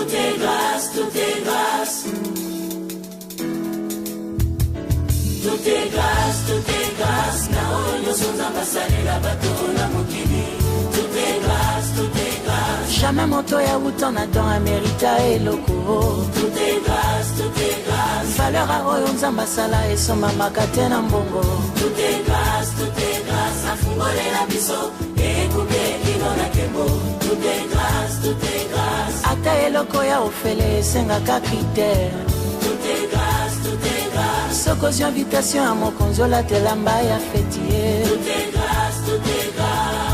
Tout est grâce, tout est grâce. Tout est grâce, tout est grâce. Naonyo sonza masale la bato na mokili. Tout est grâce, tout est grâce. Jamais moto ya uta na don Amerita eloko. Tout est grâce, tout est grâce. Valeur a oyo nzamba sala esoma makate na mbongo. Tout est grâce, tout est grâce. Afungole na biso, ekuke kino na kembo. Tout est grâce, tout est grâce. Ata eloko ya ofele esengaka critère. Tout est grâce, tout est grâce. Sokozi invitation à mokonzi olatela mba ya fetier. Tout est grâce, tout est grâce.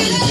Oh,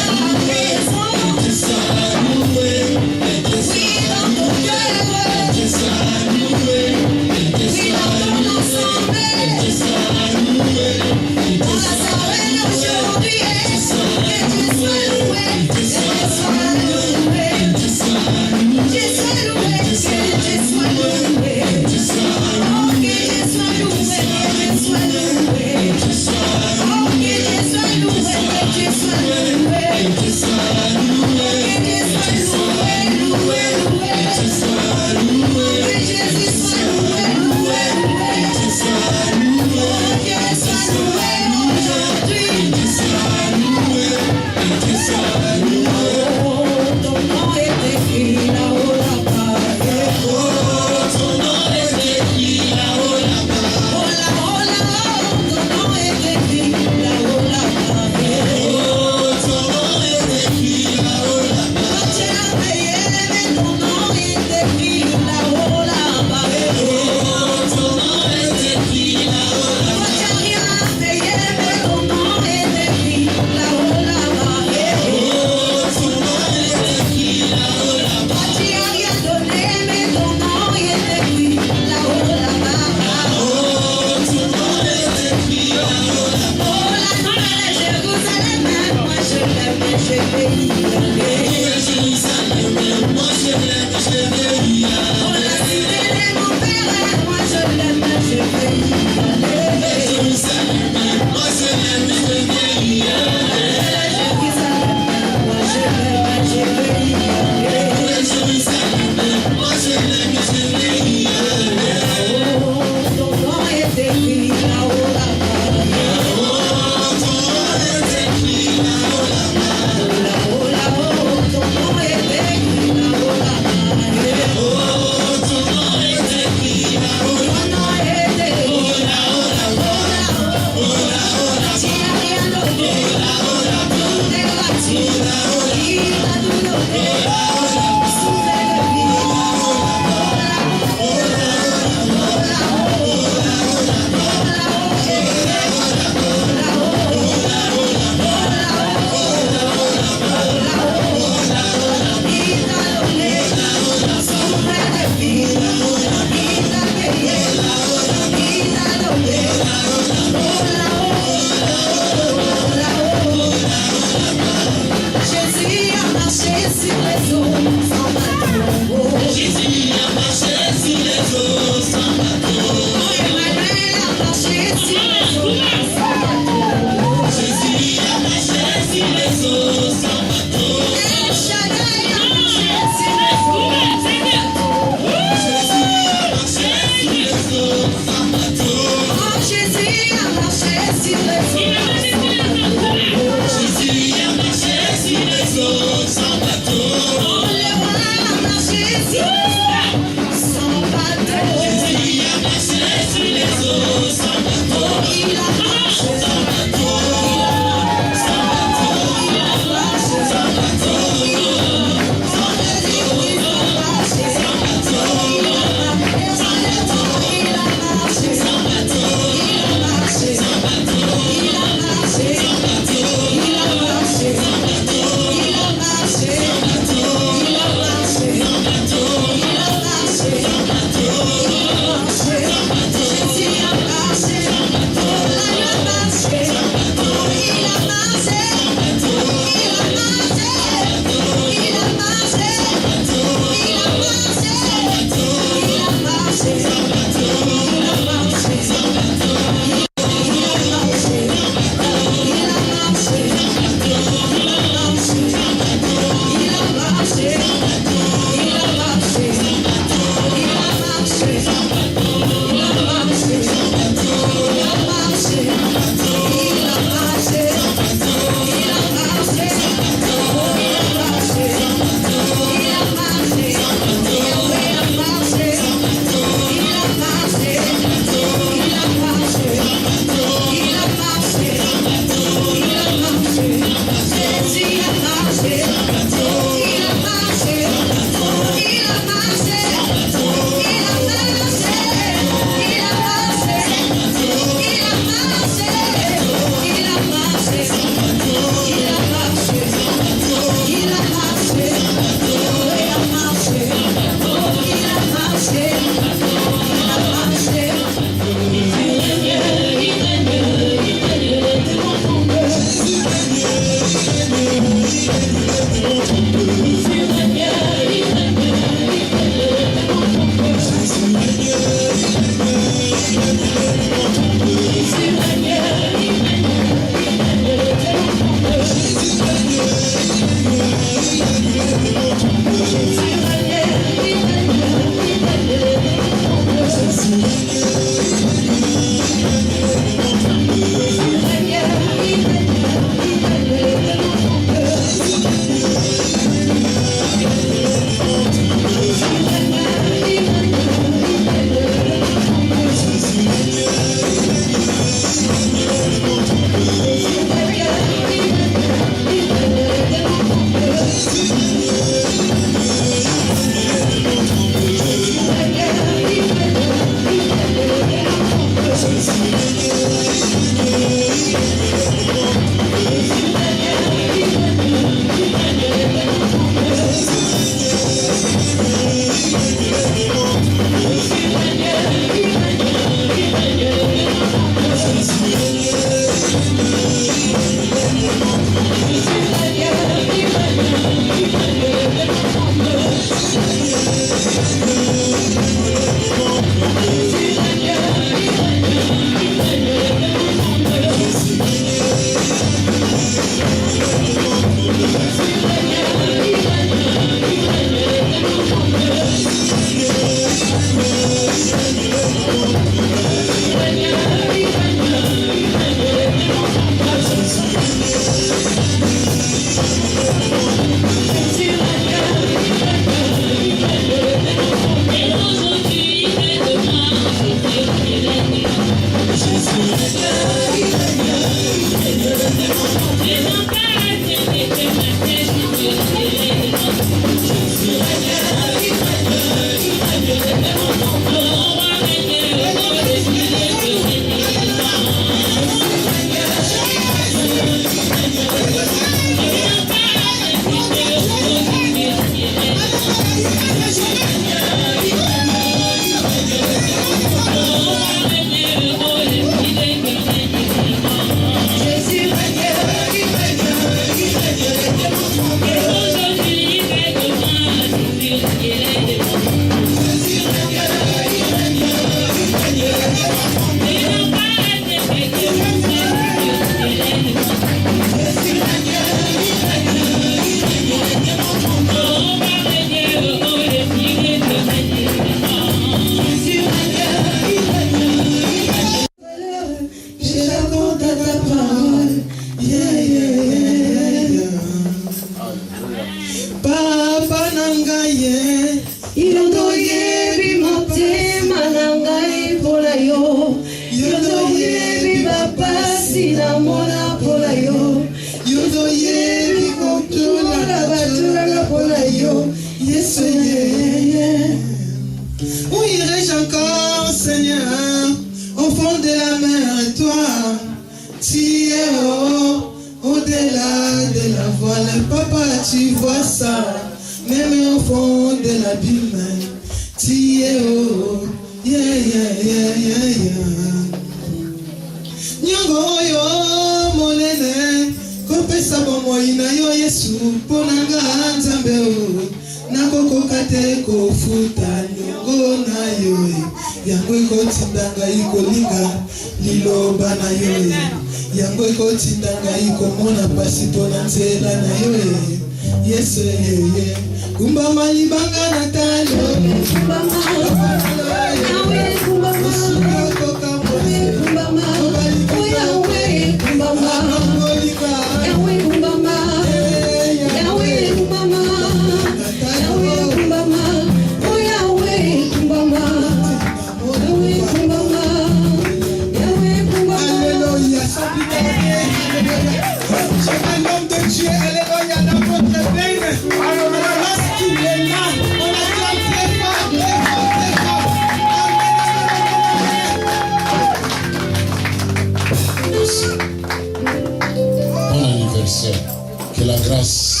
Que la grâce,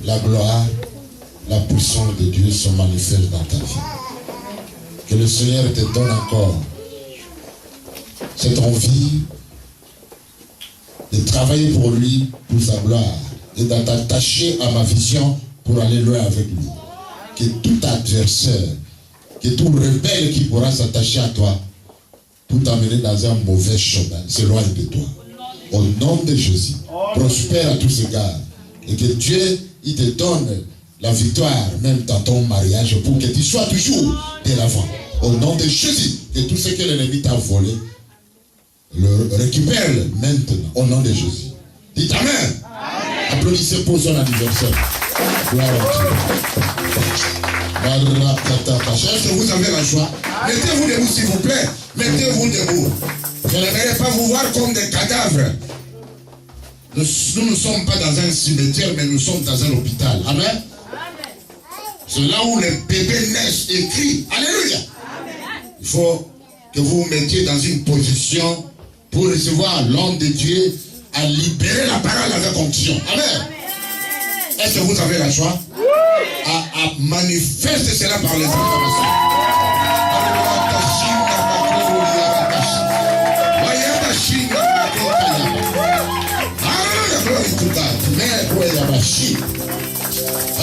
la gloire, la puissance de Dieu se manifeste dans ta vie. Que le Seigneur te donne encore cette envie de travailler pour lui, pour sa gloire, et de t'attacher à ma vision pour aller loin avec lui. Que tout adversaire, que tout rebelle qui pourra s'attacher à toi, pour t'amener dans un mauvais chemin, s'éloigne de toi. Au nom de Jésus, prospère à tous égards. Et que Dieu, il te donne la victoire, même dans ton mariage, pour que tu sois toujours de l'avant. Au nom de Jésus, que tout ce que l'ennemi t'a volé, le récupère maintenant, au nom de Jésus. Dites Amen. Amen. Applaudissez pour son anniversaire. Gloire à Dieu. Est-ce que vous avez la joie? Mettez-vous debout, s'il vous plaît. Mettez-vous debout. Je n'aimerais pas vous voir comme des cadavres. Nous ne sommes pas dans un cimetière, mais nous sommes dans un hôpital. Amen. Amen. C'est là où les bébés naissent et crient. Alléluia. Amen. Il faut que vous vous mettiez dans une position pour recevoir l'homme de Dieu à libérer la parole avec onction. Amen. Amen. Est-ce que vous avez la joie? À manifester cela par les acclamations.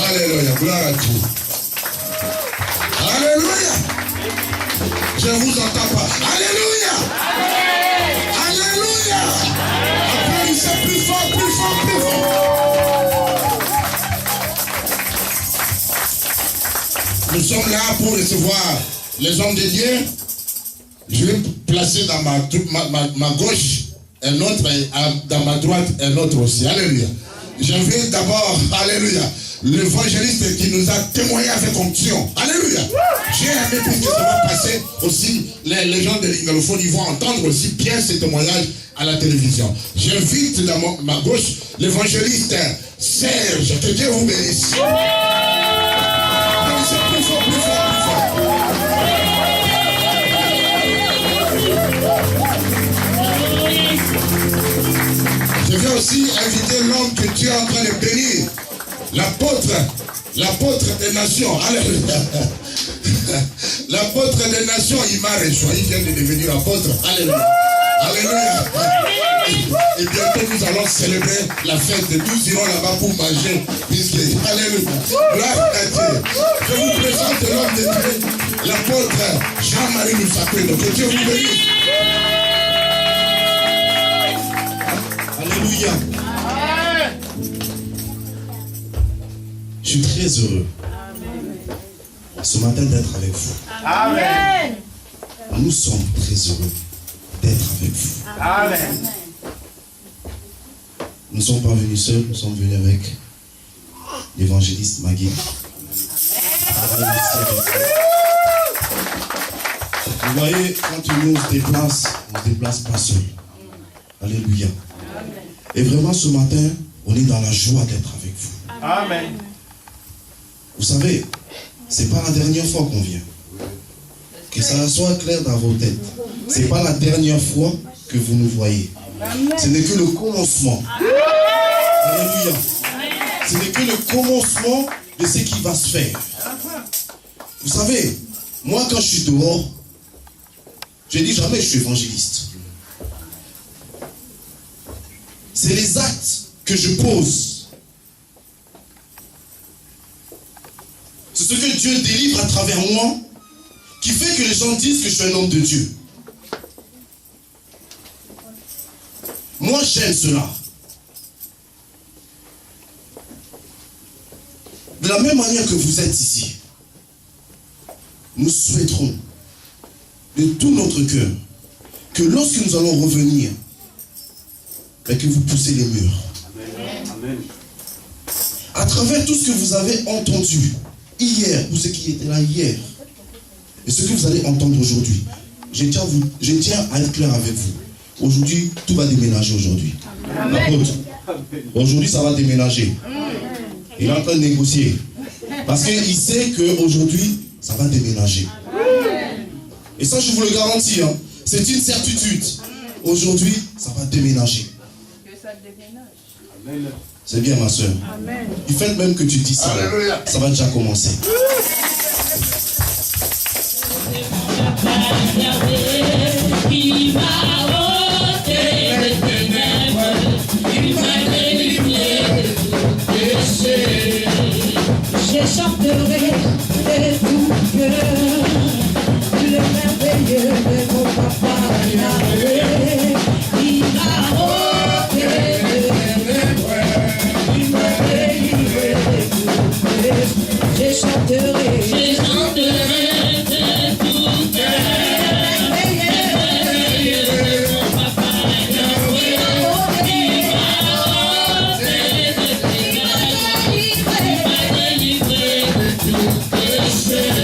Alléluia, gloire à Dieu. Alléluia. Je ne vous entends pas. Alléluia. Alléluia. Applaudissez plus fort, plus fort, plus fort. Nous sommes là pour recevoir les hommes de Dieu. Je vais placer dans ma gauche un autre, et dans ma droite un autre aussi. Alléluia. J'invite d'abord, alléluia, l'évangéliste qui nous a témoigné avec onction. Alléluia. J'ai aimé puisque ça va passer aussi, les gens de l'Ingalophone, ils vont entendre aussi bien ces témoignages à la télévision. J'invite dans ma gauche l'évangéliste Serge. Que Dieu vous bénisse. C'est plus fort, plus fort, plus fort. Je vais aussi inviter l'homme que tu es en train de bénir, l'apôtre des nations. Alléluia. L'apôtre des nations, il m'a reçu. Il vient de devenir apôtre. Alléluia. Alléluia. Et bientôt nous allons célébrer la fête. Nous irons là-bas pour manger. Puisque, alléluia. Gloire à Dieu. Je vous présente l'homme de Dieu, l'apôtre Jean-Marie Moussakwe. Que Dieu vous bénisse. Alléluia. Je suis très heureux ce matin d'être avec vous. Amen. Nous sommes très heureux d'être avec vous. Amen. Nous ne sommes pas venus seuls, nous sommes venus avec l'évangéliste Magui. Vous voyez, quand nous on se déplace pas seul. Alléluia. Et vraiment ce matin, on est dans la joie d'être avec vous. Amen. Vous savez, c'est pas la dernière fois qu'on vient. Que ça soit clair dans vos têtes. C'est pas la dernière fois que vous nous voyez. Ce n'est que le commencement. Alléluia. Ce n'est que le commencement de ce qui va se faire. Vous savez, moi quand je suis dehors, je dis jamais je suis évangéliste. C'est les actes que je pose. C'est ce que Dieu délivre à travers moi qui fait que les gens disent que je suis un homme de Dieu. Moi, j'aime cela. De la même manière que vous êtes ici, nous souhaiterons de tout notre cœur que lorsque nous allons revenir, que vous poussez les murs. Amen. À travers tout ce que vous avez entendu hier, ou ce qui était là hier, et ce que vous allez entendre aujourd'hui, je tiens à être clair avec vous. Aujourd'hui, tout va déménager aujourd'hui. L'apôtre, aujourd'hui, ça va déménager. Il est en train de négocier. Parce qu'il sait qu'aujourd'hui, ça va déménager. Et ça, je vous le garantis, hein, c'est une certitude. Aujourd'hui, ça va déménager. Amen. C'est bien, ma soeur. Du fait même que tu dis ça, Alléluia. ça va déjà commencer. Je chanterai de tout cœur le merveilleux de mon papa Yahvé. Il m'a ôté de mes frères, il m'a délivré de tout cœur. Je chanterai de tout cœur le merveilleux de mon papa Yahvé. Il m'a ôté de mes frères, il m'a délivré de tout péché.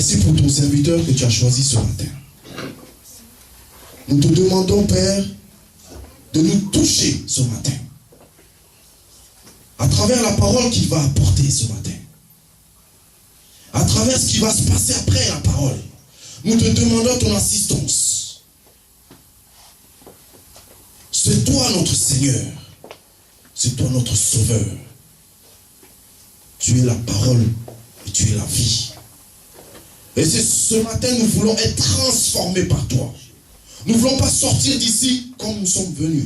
Merci pour ton serviteur que tu as choisi ce matin. Nous te demandons, Père, de nous toucher ce matin. À travers la parole qu'il va apporter ce matin. À travers ce qui va se passer après la parole. Nous te demandons ton assistance. C'est toi notre Seigneur. C'est toi notre Sauveur. Tu es la parole et tu es la vie. Et c'est ce matin, nous voulons être transformés par toi. Nous ne voulons pas sortir d'ici comme nous sommes venus.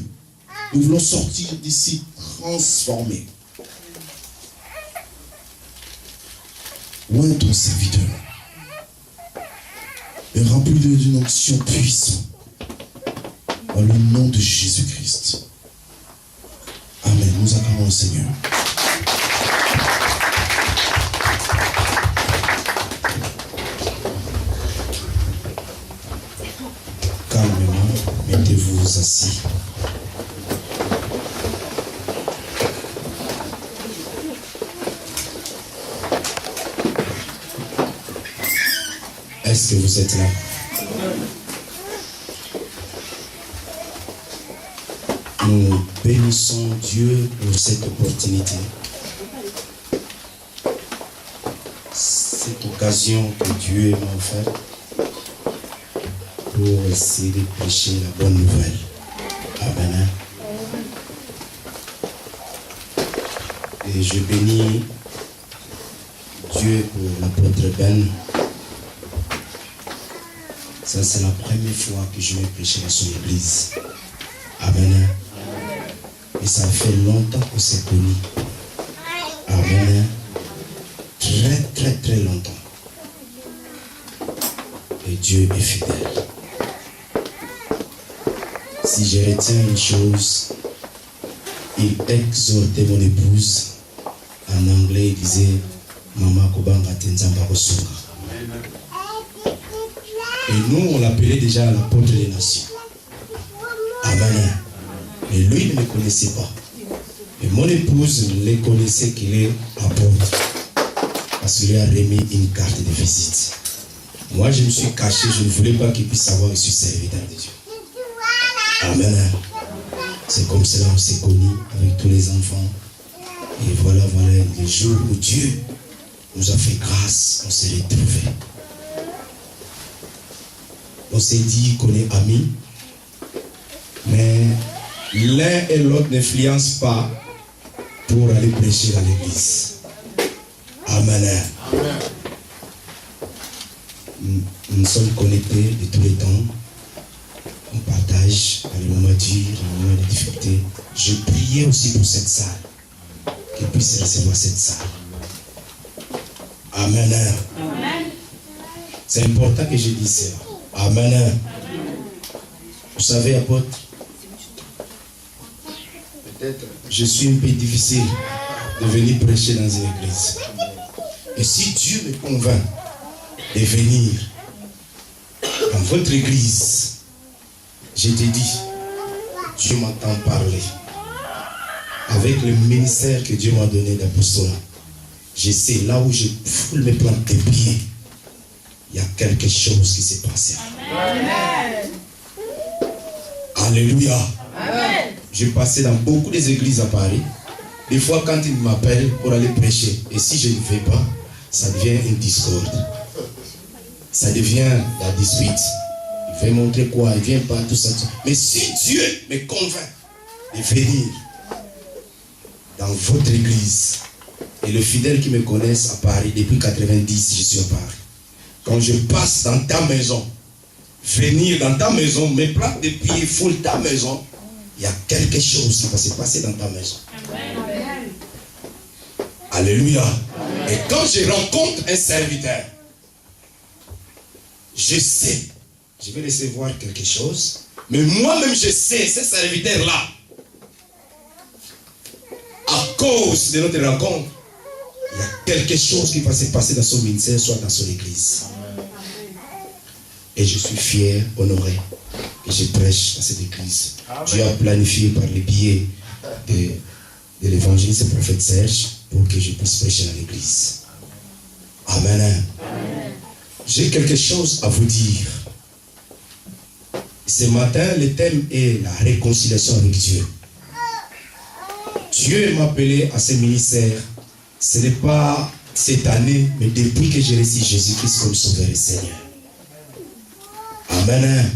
Nous voulons sortir d'ici transformés. Où est ton serviteur? Et remplis-le d'une onction puissante. Dans le nom de Jésus-Christ. Amen. Nous acclamons le Seigneur. Calmement, mettez-vous assis. Est-ce que vous êtes là? Nous bénissons Dieu pour cette opportunité. Cette occasion que Dieu m'a offerte pour essayer de prêcher la bonne nouvelle. Amen. Et je bénis Dieu pour l'apôtre Ben. Ça, c'est la première fois que je vais prêcher dans son église. Amen. Et ça fait longtemps qu'on s'est connus. Amen. Très, très, très longtemps. Et Dieu est fidèle. Si je retiens une chose, il exhortait mon épouse. En anglais, il disait Mama Kobanga Tenzamba Kosunga. Et nous, on l'appelait déjà l'apôtre des nations. Amen. Mais lui, il ne me connaissait pas. Et mon épouse le connaissait qu'il est apôtre. Parce qu'il lui a remis une carte de visite. Moi, je me suis caché, je ne voulais pas qu'il puisse savoir que je suis serviteur de Dieu. Amen. C'est comme cela on s'est connus avec tous les enfants. Et voilà le jour où Dieu nous a fait grâce, on s'est retrouvés. On s'est dit qu'on est amis, mais l'un et l'autre n'influencent pas pour aller prêcher dans l'église. Amen. Nous sommes connectés de tous les temps. On partage dans les moments durs, dans les moments de difficulté. Je priais aussi pour cette salle, qu'elle puisse recevoir cette salle. Amen. Amen. C'est important que je dise cela. Amen. Vous savez, apôtre, peut-être je suis un peu difficile de venir prêcher dans une église. Et si Dieu me convainc de venir dans votre église, je te dis, Dieu m'entend parler. Avec le ministère que Dieu m'a donné d'apostolat, je sais là où je foule mes plantes de pieds, il y a quelque chose qui s'est passé. Amen. Alléluia. Amen. Je passais dans beaucoup des églises à Paris. Des fois, quand ils m'appellent pour aller prêcher, et si je ne vais pas, ça devient une discorde. Ça devient la dispute. Il veut montrer quoi, il ne vient pas, tout ça. Mais si Dieu me convainc de venir dans votre église, et le fidèle qui me connaissent à Paris, depuis 90, je suis à Paris. Quand je passe dans ta maison, venir dans ta maison, mes plantes de pied foulent ta maison, il y a quelque chose qui va se passer dans ta maison. Amen. Alléluia. Amen. Et quand je rencontre un serviteur, je sais, je vais recevoir quelque chose, mais moi-même je sais, ce serviteur-là, à cause de notre rencontre, il y a quelque chose qui va se passer dans son ministère, soit dans son église. Et je suis fier, honoré, que je prêche dans cette église. Amen. Dieu a planifié par les biais de l'évangéliste et prophète Serge pour que je puisse prêcher dans l'église. Amen. Amen. J'ai quelque chose à vous dire. Ce matin, le thème est la réconciliation avec Dieu. Dieu m'a appelé à ce ministère. Ce n'est pas cette année, mais depuis que j'ai reçu Jésus-Christ comme Sauveur et Seigneur. Amen.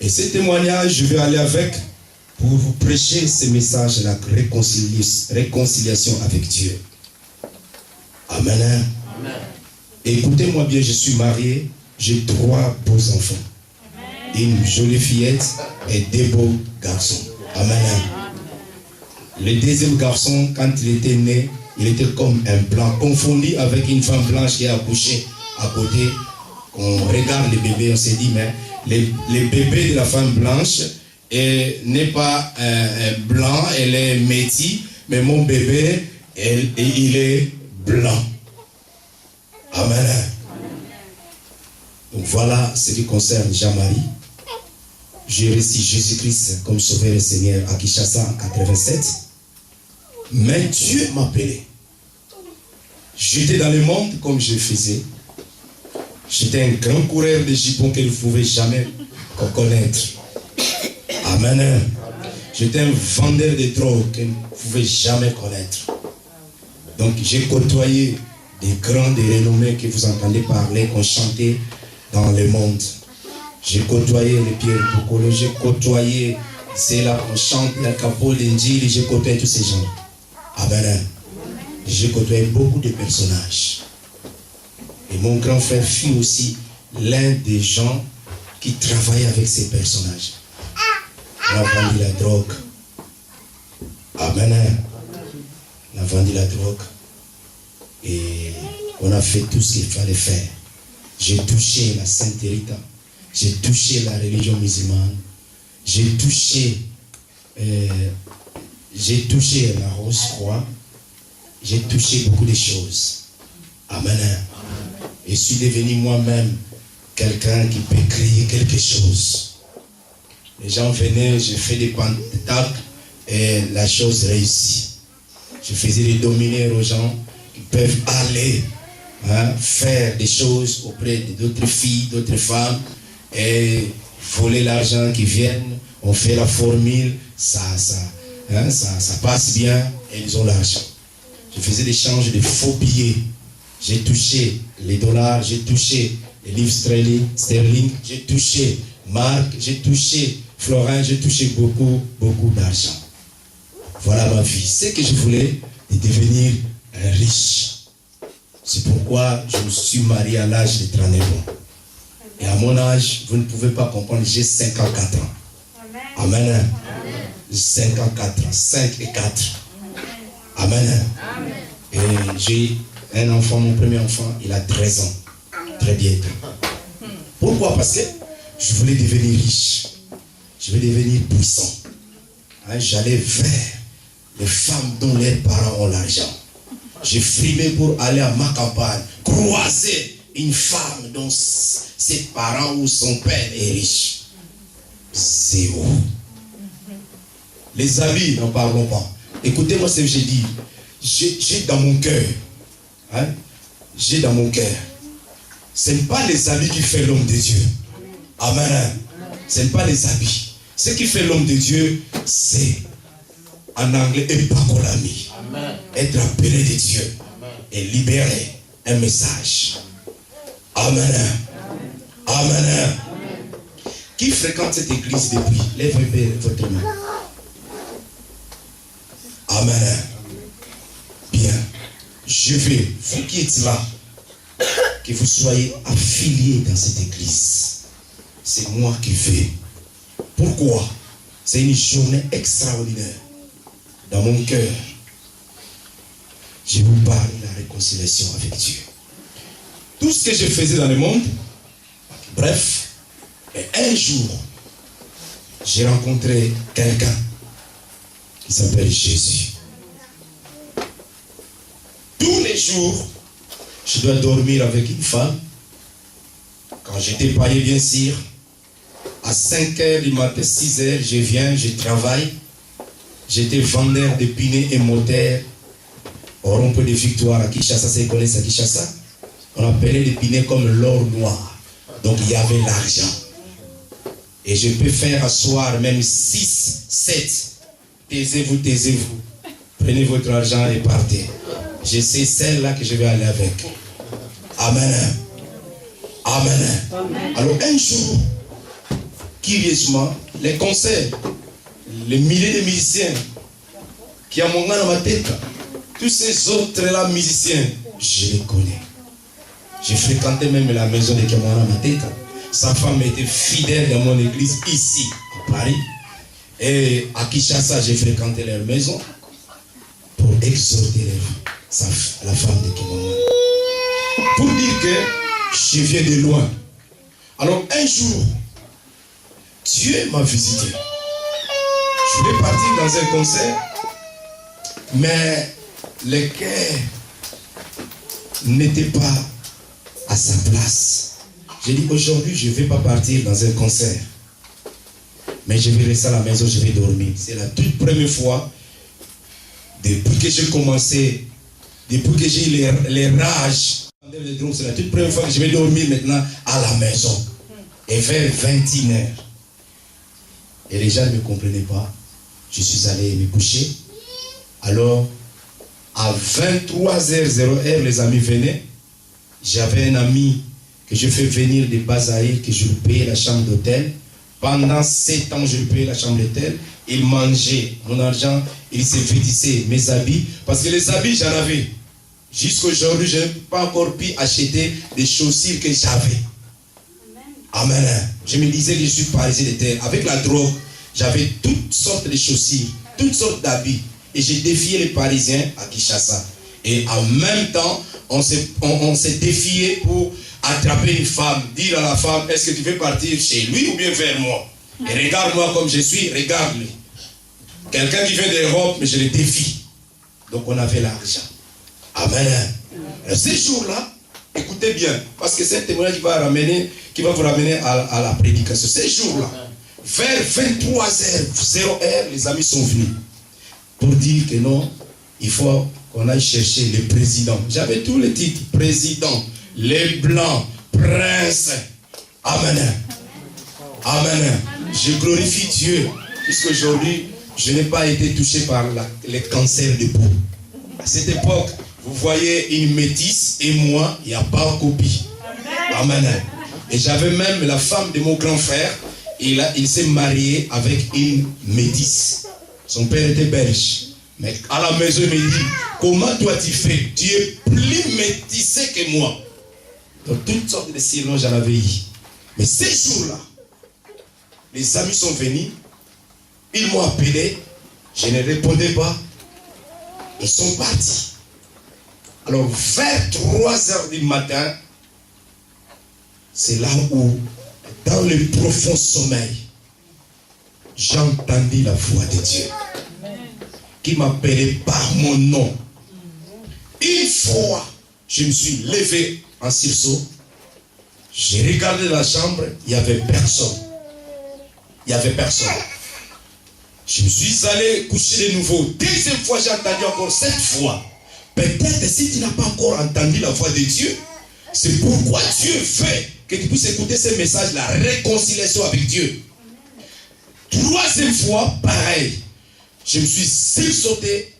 Et ce témoignage, je vais aller avec pour vous prêcher ce message de la réconciliation avec Dieu. Amen. Amen. Écoutez-moi bien, je suis marié, j'ai 3 beaux enfants. Une jolie fillette et 2 beaux garçons. Amen. Le deuxième garçon, quand il était né, il était comme un blanc, confondu avec une femme blanche qui a accouché à côté. On regarde le bébé, on s'est dit, mais le bébé de la femme blanche n'est pas blanc, elle est métis, mais mon bébé, il est blanc. Amen. Donc voilà ce qui concerne Jean-Marie. J'ai reçu Jésus-Christ comme Sauveur et Seigneur à Kinshasa en 87. Mais Dieu m'a appelé. J'étais dans le monde comme je faisais. J'étais un grand coureur de jupons que vous ne pouvez jamais connaître. Amen. J'étais un vendeur de drogue que vous ne pouvez jamais connaître. Donc j'ai côtoyé des grands, des renommés que vous entendez parler, qu'on chantait dans le monde. J'ai côtoyé les Pierre Bokolo, j'ai côtoyé, c'est là qu'on chante, la Capo, l'Injil, j'ai côtoyé tous ces gens. Amen. J'ai côtoyé beaucoup de personnages. Et mon grand frère fut aussi l'un des gens qui travaillaient avec ces personnages. On a vendu la drogue. Amen. On a vendu la drogue. Et on a fait tout ce qu'il fallait faire. J'ai touché la Sainte Rita. J'ai touché la religion musulmane. J'ai touché la Rose-Croix. J'ai touché beaucoup de choses. Amen. Et je suis devenu moi-même quelqu'un qui peut créer quelque chose. Les gens venaient, j'ai fait des pentacles et la chose réussit. Je faisais des dominaires aux gens qui peuvent aller faire des choses auprès d'autres filles, d'autres femmes et voler l'argent qui viennent. On fait la formule, ça passe bien et ils ont l'argent. Je faisais des changes de faux billets. J'ai touché les dollars, j'ai touché les livres sterling, j'ai touché marque, j'ai touché florin, j'ai touché beaucoup d'argent. Voilà ma vie. Ce que je voulais, c'est devenir riche. C'est pourquoi je me suis marié à l'âge de 39 ans. Et à mon âge, vous ne pouvez pas comprendre, j'ai 54 ans. Amen. Amen. 54 ans, 5 et 4. Amen. Amen. Et j'ai un enfant, mon premier enfant, il a 13 ans. Très bientôt. Pourquoi? Parce que je voulais devenir riche. Je voulais devenir puissant. J'allais vers les femmes dont les parents ont l'argent. J'ai frimé pour aller à ma campagne, croiser une femme dont ses parents ou son père est riche. Zéro. Les habits, n'en parlons pas. Écoutez-moi ce que j'ai dit. J'ai dans mon cœur. J'ai dans mon cœur. Ce n'est pas les habits qui font l'homme de Dieu. Amen. Ce n'est pas les habits. Ce qui fait l'homme de Dieu, c'est en anglais epakolami. Être appelé de Dieu. Amen. Et libérer un message. Amen. Amen. Amen. Qui fréquente cette église depuis? Lèvez votre main. Amen. Bien. Je veux, vous qui êtes là, que vous soyez affiliés dans cette église. C'est moi qui veux. Pourquoi? C'est une journée extraordinaire. Dans mon cœur, je vous parle de la réconciliation avec Dieu. Tout ce que je faisais dans le monde, bref, et un jour, j'ai rencontré quelqu'un qui s'appelle Jésus. Tous les jours, je dois dormir avec une femme. Quand j'étais payé, bien sûr, à 5h du matin, 6h, je viens, je travaille. J'étais vendeur de pneus et moteurs au rond-point de Victoire à Kinshasa. Ça, vous connaissez à Kinshasa? On appelait l'épinay comme l'or noir. Donc il y avait l'argent. Et je peux faire asseoir même 6, 7. Taisez-vous, taisez-vous. Prenez votre argent et partez. Je sais celle-là que je vais aller avec. Amen. Amen. Alors un jour, curieusement, les concerts, les milliers de musiciens qui ont mon dans ma tête, tous ces autres-là musiciens, je les connais. J'ai fréquenté même la maison de Kamara Mateta. Sa femme était fidèle dans mon église ici, à Paris. Et à Kinshasa, j'ai fréquenté leur maison pour exhorter la femme de Kamara. Pour dire que je viens de loin. Alors un jour, Dieu m'a visité. Je voulais partir dans un concert, mais le cœur n'était pas à sa place. J'ai dit aujourd'hui je ne vais pas partir dans un concert, mais je vais rester à la maison, je vais dormir. C'est la toute première fois depuis que j'ai commencé, depuis que j'ai eu les rages, c'est la toute première fois que je vais dormir maintenant à la maison. Et vers 21h, et les gens ne me comprenaient pas, je suis allé me coucher. Alors à 23h00, les amis venaient. J'avais un ami que je fais venir de Bazaïr, que je lui payais la chambre d'hôtel. Pendant 7 ans, je lui payais la chambre d'hôtel. Il mangeait mon argent, il se vêtissait mes habits. Parce que les habits, j'en avais. Jusqu'à aujourd'hui, je n'ai pas encore pu acheter des chaussures que j'avais. Amen. Je me disais que je suis parisien de terre. Avec la drogue, j'avais toutes sortes de chaussures, toutes sortes d'habits. Et j'ai défié les Parisiens à Kinshasa. Et en même temps, on s'est défié pour attraper une femme, dire à la femme, est-ce que tu veux partir chez lui ou bien vers moi? Et regarde-moi comme je suis, regarde-le. Quelqu'un qui vient d'Europe, mais je le défie. Donc on avait l'argent. Amen. Alors, ces jours-là, écoutez bien, parce que c'est un témoignage qui va vous ramener à la prédication. Ces jours-là, vers 23h00, les amis sont venus pour dire que non, il faut qu'on aille chercher le président. J'avais tous les titres, président, les blancs, prince. Amen. Amen. Je glorifie Dieu, puisqu'aujourd'hui, je n'ai pas été touché par les cancers de peau. À cette époque, vous voyez une métisse et moi, il n'y a pas de copie. Amen. Et j'avais même la femme de mon grand frère, il s'est marié avec une métisse. Son père était belge. Mais à la maison, il me dit, comment toi tu fais? Tu es plus métissé que moi. Donc toutes sortes de surnoms j'en avais eu. Mais ces jours-là, les amis sont venus, ils m'ont appelé, je ne répondais pas, ils sont partis. Alors vers 3h du matin, c'est là où, dans le profond sommeil, j'entendis la voix de Dieu qui m'appelait par mon nom. Une fois, je me suis levé en sursaut, j'ai regardé la chambre, il n'y avait personne. Il n'y avait personne. Je me suis allé coucher de nouveau. Deuxième fois, j'ai entendu encore cette fois. Peut-être si tu n'as pas encore entendu la voix de Dieu, c'est pourquoi Dieu veut que tu puisses écouter ce message, la réconciliation avec Dieu. Troisième fois, pareil. Je me suis sursauté.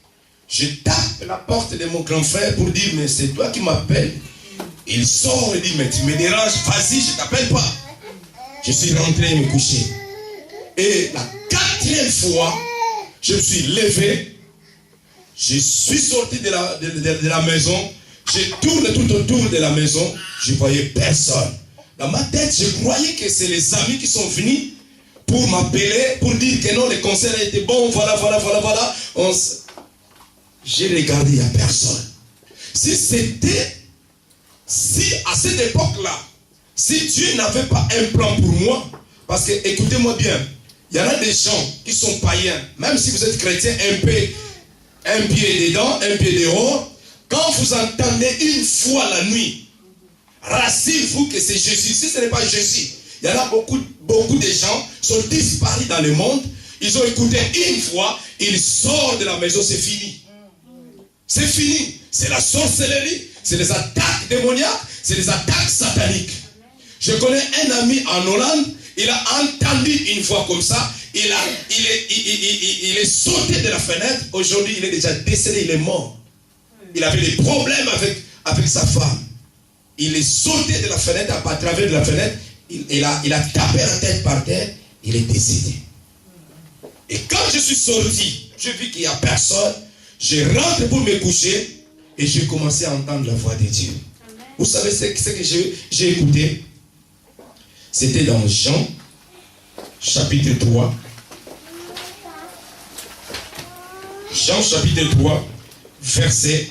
Je tape la porte de mon grand frère pour dire, mais c'est toi qui m'appelles. Il sort et dit, mais tu me déranges, vas-y, je ne t'appelle pas. Je suis rentré me coucher. Et la 4e fois, je me suis levé. Je suis sorti de la maison. Je tourne tout autour de la maison. Je ne voyais personne. Dans ma tête, je croyais que c'est les amis qui sont venus pour m'appeler, pour dire que non, le concert a été bon, voilà. J'ai regardé, il n'y a personne. Si à cette époque-là, si Dieu n'avait pas un plan pour moi, parce que écoutez-moi bien, il y en a des gens qui sont païens, même si vous êtes chrétien, un pied dedans, un pied dehors, quand vous entendez une fois la nuit, rassurez-vous que c'est Jésus. Si ce n'est pas Jésus, il y en a beaucoup de gens qui sont disparus dans le monde. Ils ont écouté une fois, ils sortent de la maison, c'est fini. C'est fini. C'est la sorcellerie, c'est les attaques démoniaques, c'est des attaques sataniques. Je connais un ami en Hollande, il a entendu une fois comme ça, il est sauté de la fenêtre, aujourd'hui il est déjà décédé, il est mort. Il avait des problèmes avec sa femme. Il est sauté de la fenêtre, à travers de la fenêtre, il a tapé la tête par terre, il est décédé. Et quand je suis sorti, je vis qu'il n'y a personne, je rentre pour me coucher et j'ai commencé à entendre la voix de Dieu. Vous savez ce que j'ai écouté? C'était dans Jean, chapitre 3. Jean, chapitre 3, verset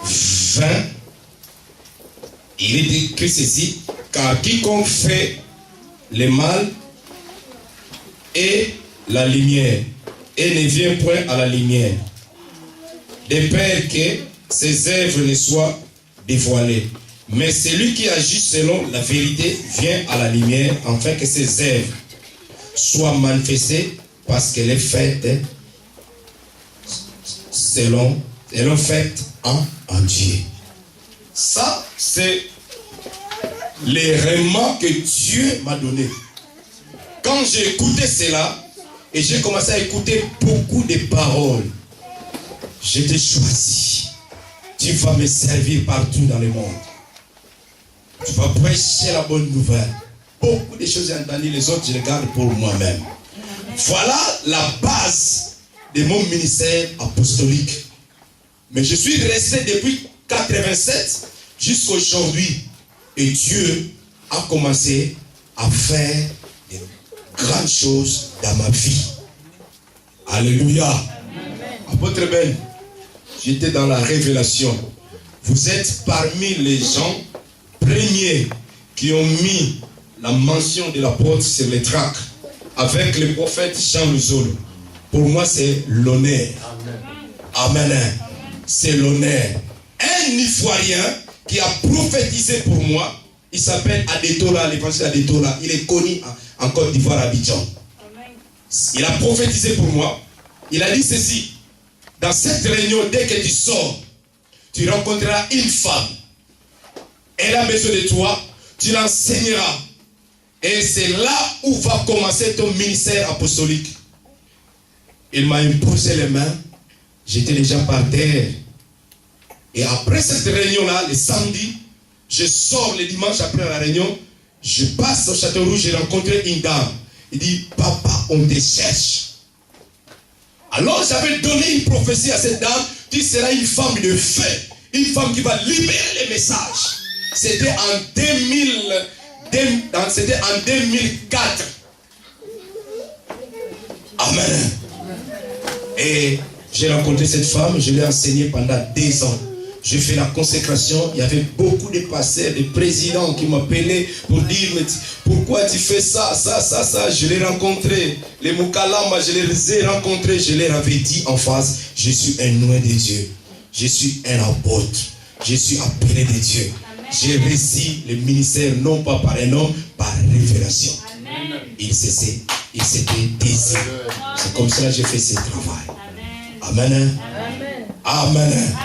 20. Il est écrit ceci: car quiconque fait le mal est la lumière et ne vient point à la lumière, de peur que ses œuvres ne soient dévoilées. Mais celui qui agit selon la vérité vient à la lumière, afin que ses œuvres soient manifestées, parce qu'elle est faite selon faite en Dieu. Ça, c'est les remarques que Dieu m'a donné. Quand j'ai écouté cela, et j'ai commencé à écouter beaucoup de paroles, j'ai été choisi. Tu vas me servir partout dans le monde. Tu vas prêcher la bonne nouvelle. Beaucoup de choses j'ai entendues, les autres je les garde pour moi-même. Voilà la base de mon ministère apostolique. Mais je suis resté depuis 87 jusqu'à aujourd'hui. Et Dieu a commencé à faire de grandes choses dans ma vie. Alléluia. Apôtre Ben, j'étais dans la révélation. Vous êtes parmi les gens premiers qui ont mis la mention de l'apôtre sur les tracts avec le prophète Jean Luzolo. Pour moi, c'est l'honneur. Amen. C'est l'honneur. Un Ivoirien qui a prophétisé pour moi, il s'appelle Adetola, l'évangile Adetola. Il est connu en Côte d'Ivoire, à Abidjan. Il a prophétisé pour moi. Il a dit ceci: dans cette réunion, dès que tu sors, tu rencontreras une femme. Elle a besoin de toi, tu l'enseigneras. Et c'est là où va commencer ton ministère apostolique. Il m'a imposé les mains. J'étais déjà par terre. Et après cette réunion-là, le samedi, je sors le dimanche après la réunion. Je passe au Château Rouge, j'ai rencontré une dame. Il dit: papa, on te cherche. Alors j'avais donné une prophétie à cette dame: tu seras une femme de feu, une femme qui va libérer les messages. C'était en 2004. Amen. Et j'ai rencontré cette femme, je l'ai enseignée pendant 2 ans. J'ai fait la consécration. Il y avait beaucoup de pasteurs, de présidents qui m'appelaient pour dire: mais pourquoi tu fais ça, ça, ça, ça. Je l'ai rencontré. Les Moukalama, je les ai rencontrés. Je leur avais dit en face: je suis un oint de Dieu. Je suis un apôtre. Je suis appelé de Dieu. J'ai réussi le ministère non pas par un homme, par révélation. Il s'était désiré. C'est comme ça que j'ai fait ce travail. Amen. Amen.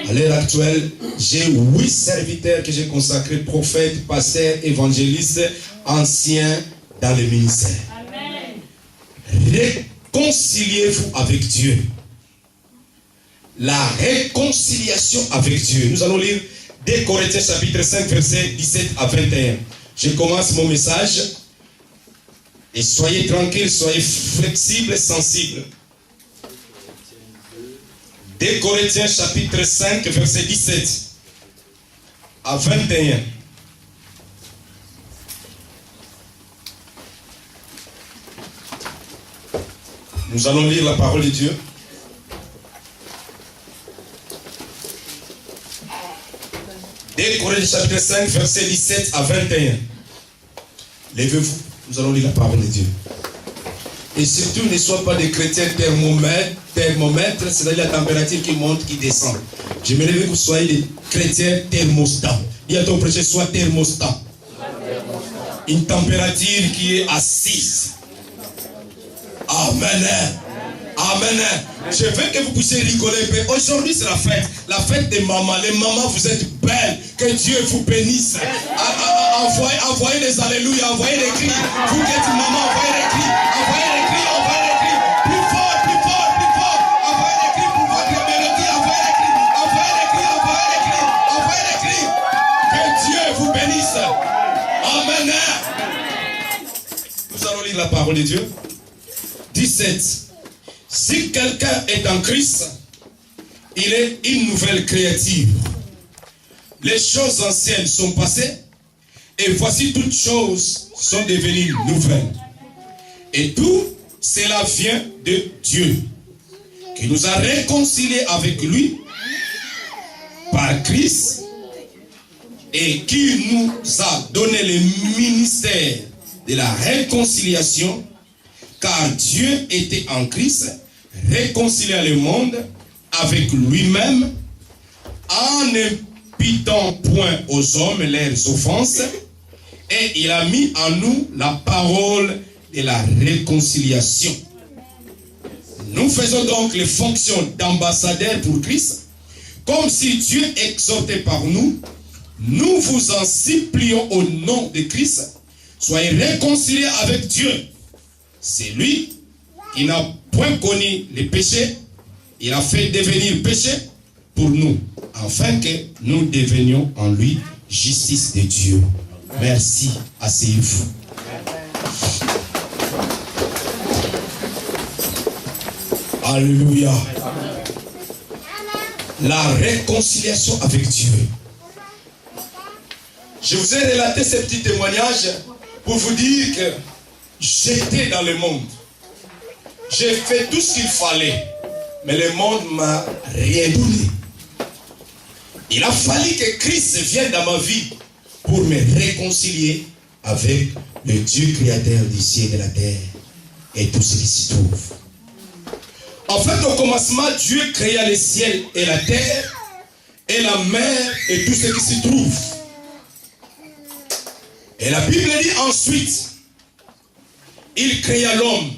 À l'heure actuelle, j'ai 8 serviteurs que j'ai consacrés: prophètes, pasteurs, évangélistes, anciens dans le ministère. Réconciliez-vous avec Dieu. La réconciliation avec Dieu. Nous allons lire 2 Corinthiens chapitre 5 versets 17 à 21. Je commence mon message. Et soyez tranquilles, soyez flexibles, sensibles. 2 Corinthiens chapitre 5 verset 17 à 21. Nous allons lire la parole de Dieu. Corinthiens chapitre 5 verset 17 à 21. Levez-vous, nous allons lire la parole de Dieu. Et surtout, ne sois pas des chrétiens thermomètres, c'est-à-dire la température qui monte, qui descend. J'aimerais que vous soyez des chrétiens thermostats. Dis à ton prêcher: sois thermostat. Une température qui est assise. Amen. Amen. Je veux que vous puissiez rigoler. Aujourd'hui, c'est la fête des mamans. Les mamans, vous êtes belles. Que Dieu vous bénisse. Envoyez les alléluia, envoyez les cris. Vous qui êtes maman, envoyez les cris. Envoyez les cris, envoyez les cris. Plus fort, plus fort, plus fort. Envoyez les cris pour votre mélodie. Envoyez les cris, envoyez les cris, envoyez les cris, envoyez les cris. Que Dieu vous bénisse. Amen. Nous allons lire la parole de Dieu. 17. Si quelqu'un est en Christ, il est une nouvelle créature. Les choses anciennes sont passées et voici toutes choses sont devenues nouvelles. Et tout cela vient de Dieu, qui nous a réconciliés avec lui par Christ et qui nous a donné le ministère de la réconciliation, car Dieu était en Christ, réconciliant le monde avec lui-même, en n'imputant point aux hommes leurs offenses, et il a mis en nous la parole de la réconciliation. Nous faisons donc les fonctions d'ambassadeurs pour Christ, comme si Dieu exhortait par nous. Nous vous en supplions au nom de Christ, soyez réconciliés avec Dieu. C'est lui qui n'a point connu les péchés, il a fait devenir péché pour nous, afin que nous devenions en lui justice de Dieu. Merci, asseyez-vous. Alléluia. La réconciliation avec Dieu. Je vous ai relaté ce petit témoignage pour vous dire que j'étais dans le monde. J'ai fait tout ce qu'il fallait, mais le monde m'a rien donné. Il a fallu que Christ vienne dans ma vie pour me réconcilier avec le Dieu créateur du ciel et de la terre et tout ce qui s'y trouve. En fait, au commencement, Dieu créa le ciel et la terre et la mer et tout ce qui s'y trouve. Et la Bible dit ensuite, il créa l'homme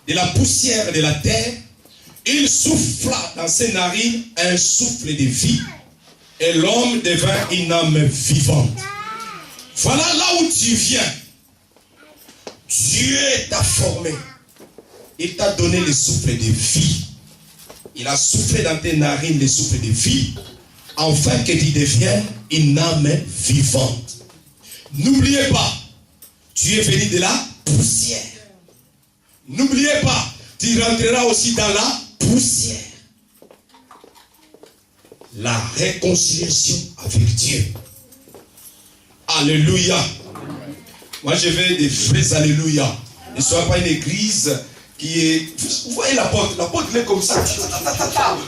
de la poussière de la terre, il souffla dans ses narines un souffle de vie, et l'homme devint une âme vivante. Voilà là où tu viens. Dieu t'a formé. Il t'a donné le souffle de vie. Il a soufflé dans tes narines le souffle de vie, afin que tu deviennes une âme vivante. N'oubliez pas, tu es venu de la poussière. N'oubliez pas, tu rentreras aussi dans la poussière. La réconciliation avec Dieu. Alléluia. Moi je veux des vrais alléluia. Ne sois pas une église qui est... Vous voyez la porte elle est comme ça.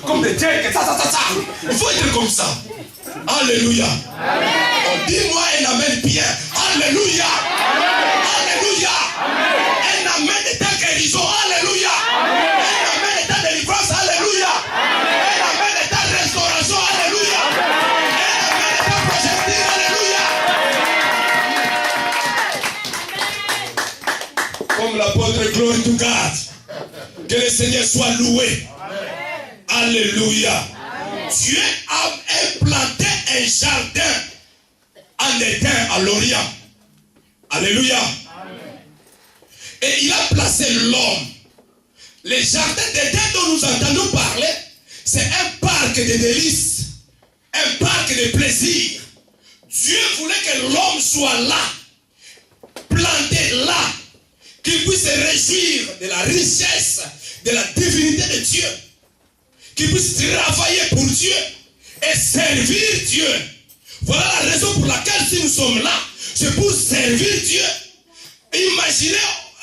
Comme des têtes. Il faut être comme ça. Alléluia. Oh, dis-moi un amen bien. Alléluia. Alléluia. Un amen de ta guérison. Alléluia. Un amen de ta délivrance. Alléluia. Un amen de ta restauration. Alléluia. Un amen de ta projection. Alléluia. Comme l'apôtre Glory to God. Que le Seigneur soit loué. Alléluia. Dieu a implanté un jardin en Éden à l'Orient. Alléluia. Amen. Et il a placé l'homme. Le jardin d'Éden dont nous entendons parler, c'est un parc de délices, un parc de plaisir. Dieu voulait que l'homme soit là, planté là, qu'il puisse se réjouir de la richesse, de la divinité de Dieu, qu'il puisse travailler pour Dieu et servir Dieu. Voilà la raison pour laquelle si nous sommes là, c'est pour servir Dieu. Imaginez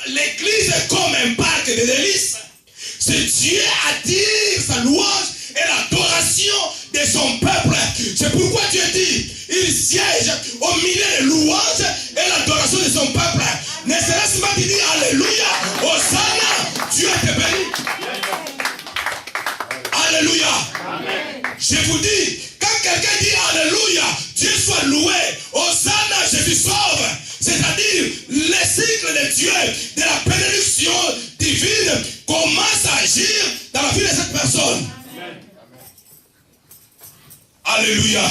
l'église comme un parc de délices. C'est Dieu attire sa louange et l'adoration de son peuple. C'est pourquoi Dieu dit, il siège au milieu des louanges et l'adoration de son peuple. Ne serait-ce pas qu'il dit Alléluia, Hosanna, Dieu te bénit. Alléluia. Amen. Je vous dis, quand quelqu'un dit Alléluia, Dieu soit loué, Hosanna, Jésus sauve. C'est-à-dire, le cycle de Dieu, de la bénédiction divine, commence à agir Alléluia.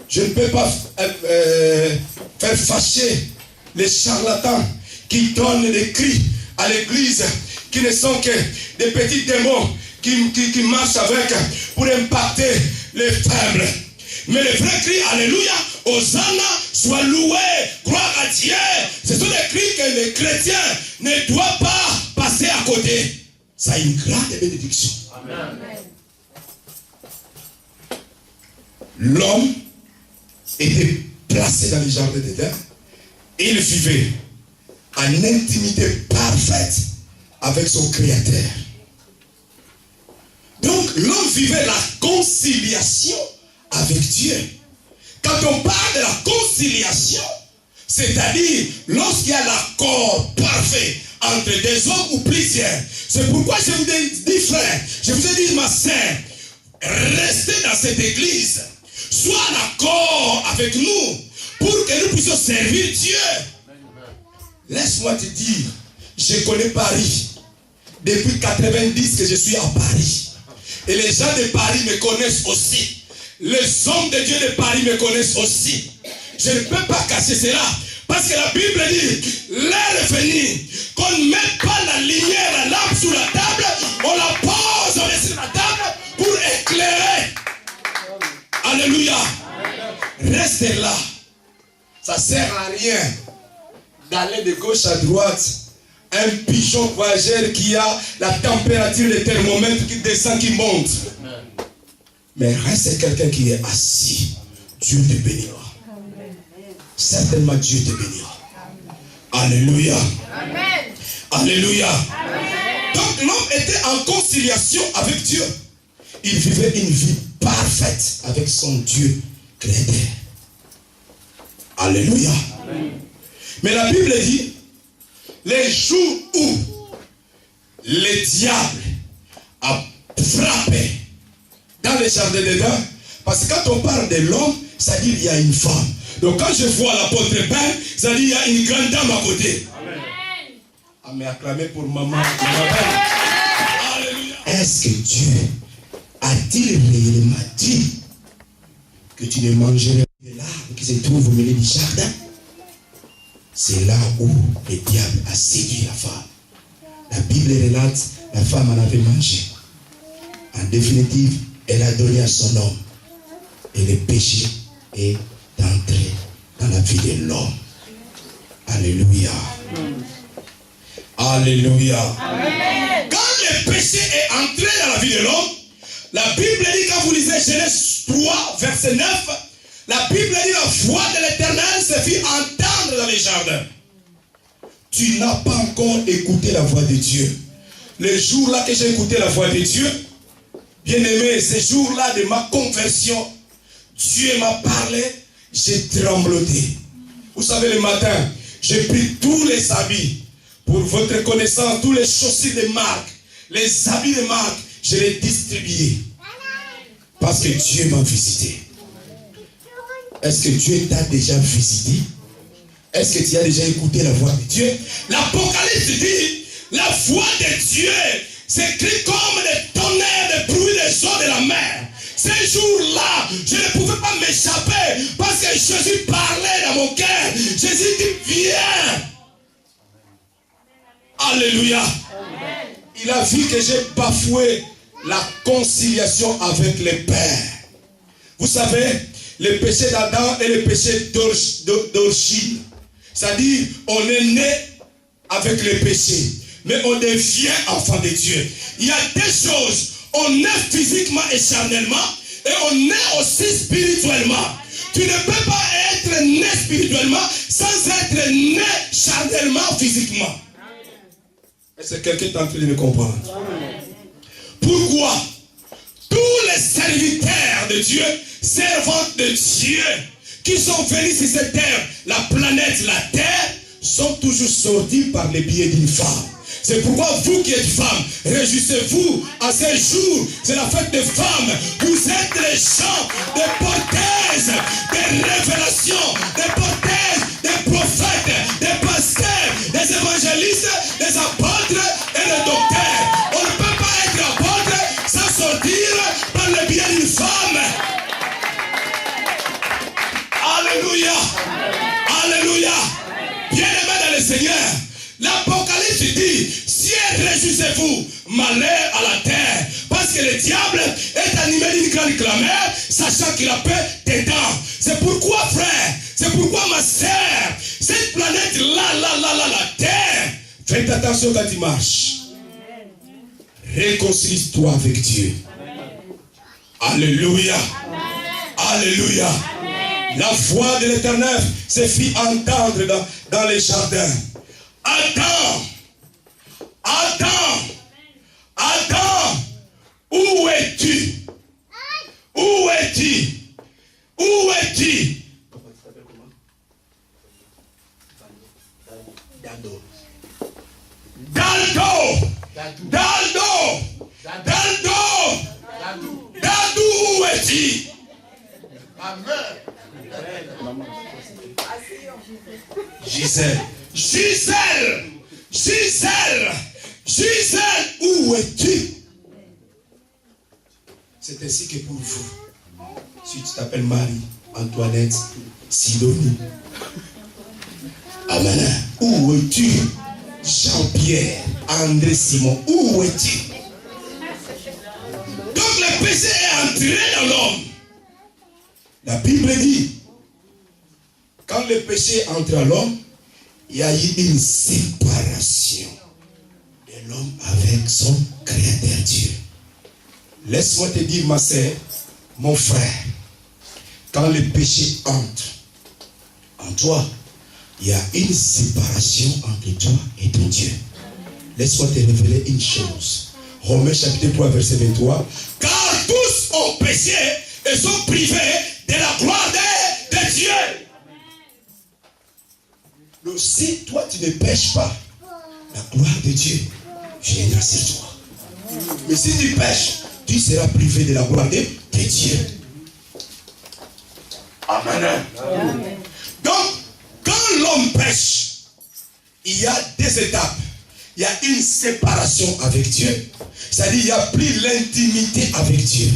Je ne peux pas faire fâcher les charlatans qui donnent des cris à l'église, qui ne sont que des petits démons qui marchent avec pour impacter les faibles. Mais le vrai cri, alléluia, Hosanna, sois loué, gloire à Dieu. Ce sont des cris que les chrétiens ne doivent pas passer à côté. Ça a une grande bénédiction. Amen. L'homme était placé dans le jardin d'Éden et il vivait en intimité parfaite avec son Créateur. Donc l'homme vivait la conciliation avec Dieu. Quand on parle de la conciliation, c'est-à-dire lorsqu'il y a l'accord parfait entre des hommes ou plusieurs. C'est pourquoi je vous ai dit, frère, je vous ai dit, ma sœur, restez dans cette église. Sois en accord avec nous pour que nous puissions servir Dieu. Laisse-moi te dire, je connais Paris. Depuis 90 que je suis à Paris. Et les gens de Paris me connaissent aussi. Les hommes de Dieu de Paris me connaissent aussi. Je ne peux pas cacher cela. Parce que la Bible dit, l'heure est venue, qu'on ne mette pas la lumière, la lampe sur la table, on la pose, on laisse sur la table pour éclairer. Alléluia. Restez là. Ça ne sert à rien d'aller de gauche à droite. Un pigeon voyageur qui a la température des thermomètres qui descend, qui monte. Mais reste quelqu'un qui est assis. Dieu te bénira. Certainement Dieu te bénira. Alléluia. Amen. Alléluia. Amen. Donc l'homme était en conciliation avec Dieu. Il vivait une vie parfaite avec son Dieu créateur. Alléluia. Amen. Mais la Bible dit, les jours où le diable a frappé dans le jardin d'Éden, parce que quand on parle de l'homme, ça dit qu'il y a une femme. Donc quand je vois l'apôtre Père, ça dit qu'il y a une grande dame à côté. Amen. Ah, mais acclamez pour maman. Alléluia. Est-ce que Dieu a-t-il réellement dit que tu ne mangerais pas de l'arbre qui se trouve au milieu du jardin? C'est là où le diable a séduit la femme. La Bible relate, la femme en avait mangé. En définitive, elle a donné à son homme. Et le péché est entré dans la vie de l'homme. Alléluia. Alléluia. Amen. Quand le péché est entré dans la vie de l'homme, la Bible dit, quand vous lisez Genèse 3, verset 9, la Bible dit, la voix de l'Éternel se fit entendre dans les jardins. Tu n'as pas encore écouté la voix de Dieu. Le jour-là que j'ai écouté la voix de Dieu, bien-aimé, ce jour-là de ma conversion, Dieu m'a parlé, j'ai trembloté. Vous savez, le matin, j'ai pris tous les habits pour votre connaissance, tous les chaussures de marque, les habits de marque, je les distribués. Parce que Dieu m'a visité. Est-ce que Dieu t'a déjà visité? Est-ce que tu as déjà écouté la voix de Dieu? L'Apocalypse dit, la voix de Dieu s'écrit comme des tonnerres de bruit des eaux de la mer. Ces jours-là, je ne pouvais pas m'échapper parce que Jésus parlait dans mon cœur. Jésus dit, viens. Alléluia. Amen. Il a vu que j'ai bafoué la conciliation avec le Père. Vous savez, le péché d'Adam et le péché d'origine. C'est-à-dire, on est né avec le péché, mais on devient enfant de Dieu. Il y a deux choses. On est physiquement et charnellement, et on est aussi spirituellement. Tu ne peux pas être né spirituellement sans être né charnellement, physiquement. Est-ce que quelqu'un est en train de me comprendre? Pourquoi tous les serviteurs de Dieu, servantes de Dieu, qui sont venus sur cette terre, la planète, la terre, sont toujours sortis par le biais d'une femme. C'est pourquoi vous qui êtes femmes, réjouissez-vous à ce jour. C'est la fête des femmes. Vous êtes les gens des porteuses, des révélations, des porteuses, des prophètes, des pasteurs, des évangélistes, des apôtres et des docteurs. On ne peut pas être apôtre sans sortir par le biais d'une femme. L'Apocalypse dit, ciel, réjouissez-vous, malheur à la terre, parce que le diable est animé d'une grande clameur, sachant qu'il a peur des dents. C'est pourquoi, frère, c'est pourquoi, ma sœur, cette planète-là, la terre, faites attention quand tu marches. Réconcilie-toi avec Dieu. Alléluia. Alléluia. La voix de l'Éternel se fit entendre dans les jardins. Adam, Adam, Adam, où es-tu? Où es-tu? Où es-tu? Daldo, Daldo, Daldo, Daldo, où es-tu? Gisèle, Gisèle, Gisèle, Gisèle, où es-tu? C'est ainsi que pour vous, si tu t'appelles Marie, Antoinette, Sidonie, Amen, où es-tu? Jean-Pierre, André, Simon, où es-tu? Donc le péché est entré dans l'homme. La Bible dit, quand le péché entre à l'homme, il y a eu une séparation de l'homme avec son Créateur Dieu. Laisse-moi te dire, ma sœur, mon frère, quand le péché entre en toi, il y a une séparation entre toi et ton Dieu. Laisse-moi te révéler une chose. Romains chapitre 3, verset 23. Car tous ont péché et sont privés de la gloire de Dieu. Donc si toi tu ne pêches pas, la gloire de Dieu viendra sur toi. Mais si tu pêches, tu seras privé de la gloire de Dieu. Amen. Amen. Donc, quand l'homme pêche, il y a deux étapes. Il y a une séparation avec Dieu. C'est-à-dire qu'il n'y a plus l'intimité avec Dieu.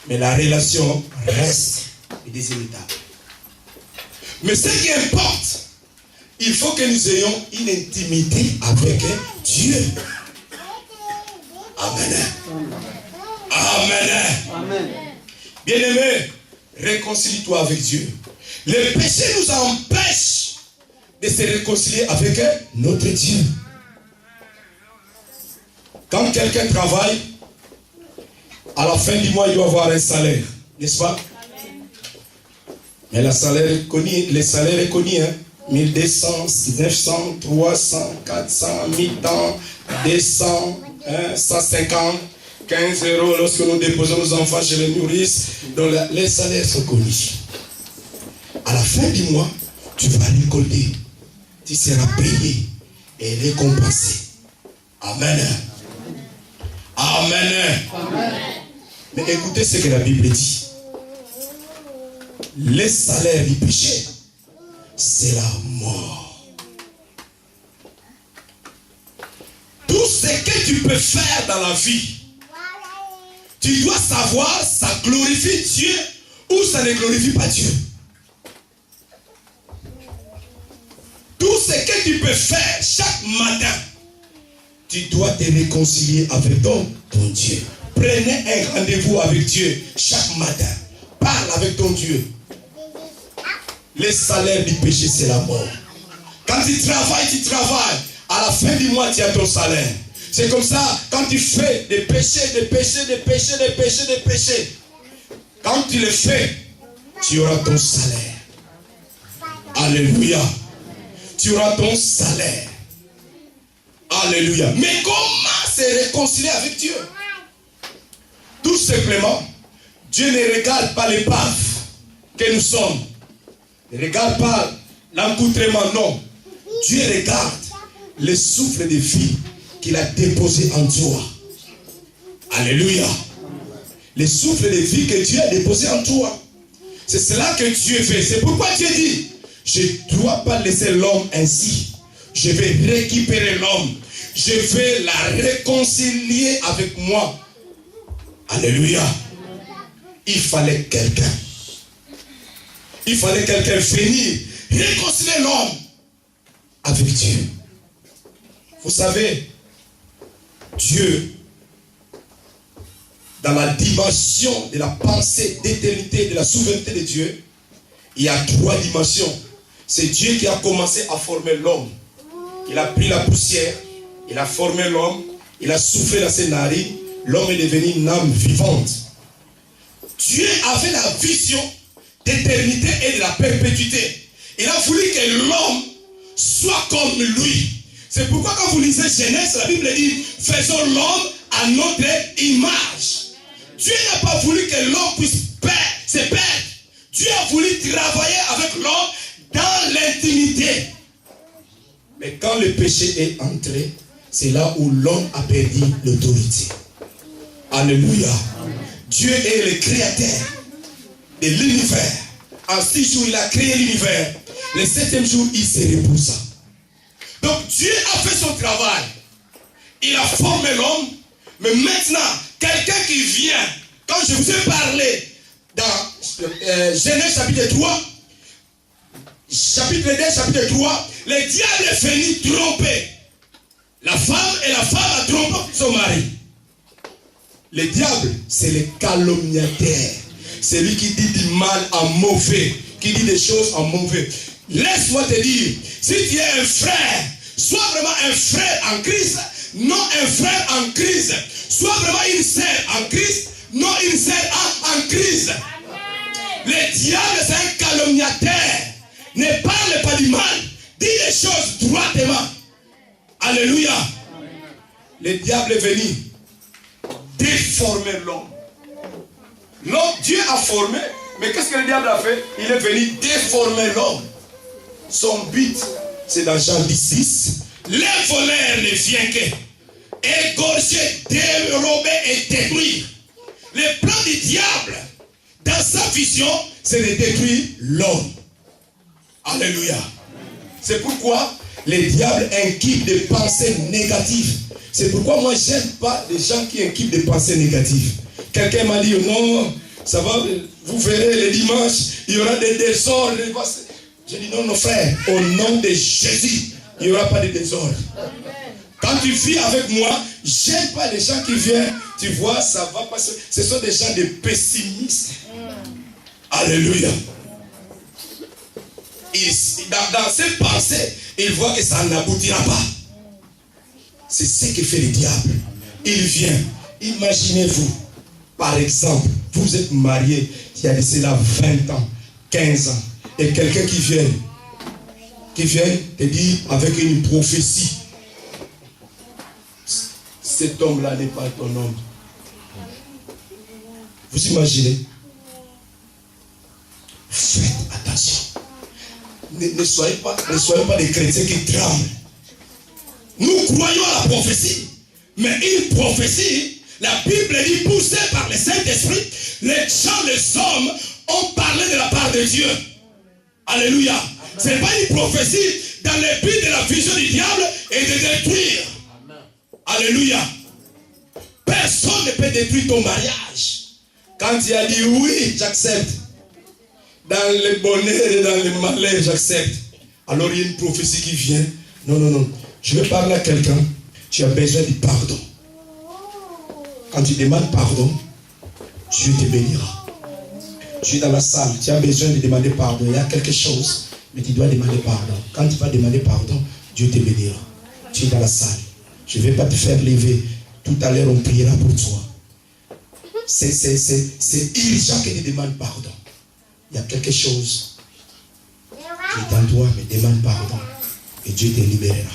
Mais la relation reste une deuxième étape. Mais ce qui importe, il faut que nous ayons une intimité avec Dieu. Amen. Amen. Amen. Bien-aimé, réconcilie-toi avec Dieu. Le péché nous empêche de se réconcilier avec notre Dieu. Quand quelqu'un travaille, à la fin du mois, il doit avoir un salaire, n'est-ce pas? Mais le salaire est connu, hein? 1200, 900, 300, 400, 1000 ans, 200, 150, 15 euros lorsque nous déposons nos enfants chez les nourrices. Donc les salaires sont connus. À la fin du mois, tu vas récolter. Tu seras payé et récompensé. Amen. Amen. Amen. Mais écoutez ce que la Bible dit. Le salaire du péché, c'est la mort. Tout ce que tu peux faire dans la vie, tu dois savoir ça glorifie Dieu ou ça ne glorifie pas Dieu. Tout ce que tu peux faire chaque matin, tu dois te réconcilier avec ton Dieu. Prenez un rendez-vous avec Dieu chaque matin. Parle avec ton Dieu. Le salaire du péché, c'est la mort. Quand tu travailles. À la fin du mois, tu as ton salaire. C'est comme ça, quand tu fais des péchés. Quand tu le fais, tu auras ton salaire. Alléluia. Tu auras ton salaire. Alléluia. Mais comment se réconcilier avec Dieu? Tout simplement, Dieu ne regarde pas l'épave que nous sommes. Ne regarde pas l'accoutrement, non. Dieu regarde le souffle de vie qu'il a déposé en toi. Alléluia. Le souffle de vie que Dieu a déposé en toi. C'est cela que Dieu fait. C'est pourquoi Dieu dit, je ne dois pas laisser l'homme ainsi. Je vais récupérer l'homme. Je vais la réconcilier avec moi. Alléluia. Il fallait quelqu'un. Il fallait quelqu'un venir réconcilier l'homme avec Dieu. Vous savez, Dieu, dans la dimension de la pensée d'éternité, de la souveraineté de Dieu, il y a 3 dimensions. C'est Dieu qui a commencé à former l'homme. Il a pris la poussière, il a formé l'homme, il a soufflé dans ses narines, l'homme est devenu une âme vivante. Dieu avait la vision d'éternité et de la perpétuité. Il a voulu que l'homme soit comme lui. C'est pourquoi quand vous lisez Genèse, la Bible dit, faisons l'homme à notre image. Dieu n'a pas voulu que l'homme puisse se perdre. Dieu a voulu travailler avec l'homme dans l'intimité. Mais quand le péché est entré, c'est là où l'homme a perdu l'autorité. Alléluia. Dieu est le créateur de l'univers. En 6 jours, il a créé l'univers. Le 7e jour, il se reposa. Donc Dieu a fait son travail. Il a formé l'homme. Mais maintenant, quelqu'un qui vient, quand je vous ai parlé dans Genèse chapitre 3, chapitre 2, chapitre 3, le diable est venu tromper la femme et la femme a trompé son mari. Le diable, c'est le calomniateur. C'est lui qui dit du mal en mauvais, qui dit des choses en mauvais. Laisse-moi te dire, si tu es un frère, sois vraiment un frère en Christ, non un frère en Christ. Sois vraiment une sœur en Christ, non une sœur en Christ. Le diable, c'est un calomniateur. Ne parle pas du mal, dis les choses droitement. Alléluia. Le diable est venu déformer l'homme. L'homme, Dieu a formé, mais qu'est-ce que le diable a fait? Il est venu déformer l'homme. Son but, c'est dans Jean 10:6. Le voleur ne vient que égorger, dérober et détruire. Le plan du diable, dans sa vision, c'est de détruire l'homme. Alléluia. C'est pourquoi le diable inquiète des pensées négatives. C'est pourquoi moi, je n'aime pas les gens qui inquiètent des pensées négatives. Quelqu'un m'a dit, non, ça va, vous verrez le dimanche, il y aura des désordres. J'ai dit, non, non, frère, au nom de Jésus, il n'y aura pas de désordre. Quand tu vis avec moi, j'aime pas les gens qui viennent, tu vois, ça va passer. Ce sont des gens de pessimistes. Alléluia. Dans ses pensées, il voit que ça n'aboutira pas. C'est ce que fait le diable. Il vient. Imaginez-vous, par exemple, vous êtes marié, il y a de cela 20 ans, 15 ans, et quelqu'un qui vient te dire avec une prophétie, cet homme-là n'est pas ton homme. Vous imaginez? Faites attention. Ne soyez pas des chrétiens qui tremblent. Nous croyons à la prophétie. Mais une prophétie, la Bible dit, poussée par le Saint-Esprit, les gens, les hommes ont parlé de la part de Dieu. Alléluia. Ce n'est pas une prophétie dans le but de la vision du diable et de détruire. Alléluia. Personne ne peut détruire ton mariage. Quand tu as dit oui, j'accepte. Dans le bonheur et dans le malheur, j'accepte. Alors il y a une prophétie qui vient. Non, non, non. Je vais parler à quelqu'un. Tu as besoin de pardon. Quand tu demandes pardon, Dieu te bénira. Tu es dans la salle, tu as besoin de demander pardon. Il y a quelque chose, mais tu dois demander pardon. Quand tu vas demander pardon, Dieu te bénira. Tu es dans la salle. Je ne vais pas te faire lever. Tout à l'heure, on priera pour toi. C'est urgent que tu demandes pardon. Il y a quelque chose qui est en toi, mais demande pardon. Et Dieu te libérera.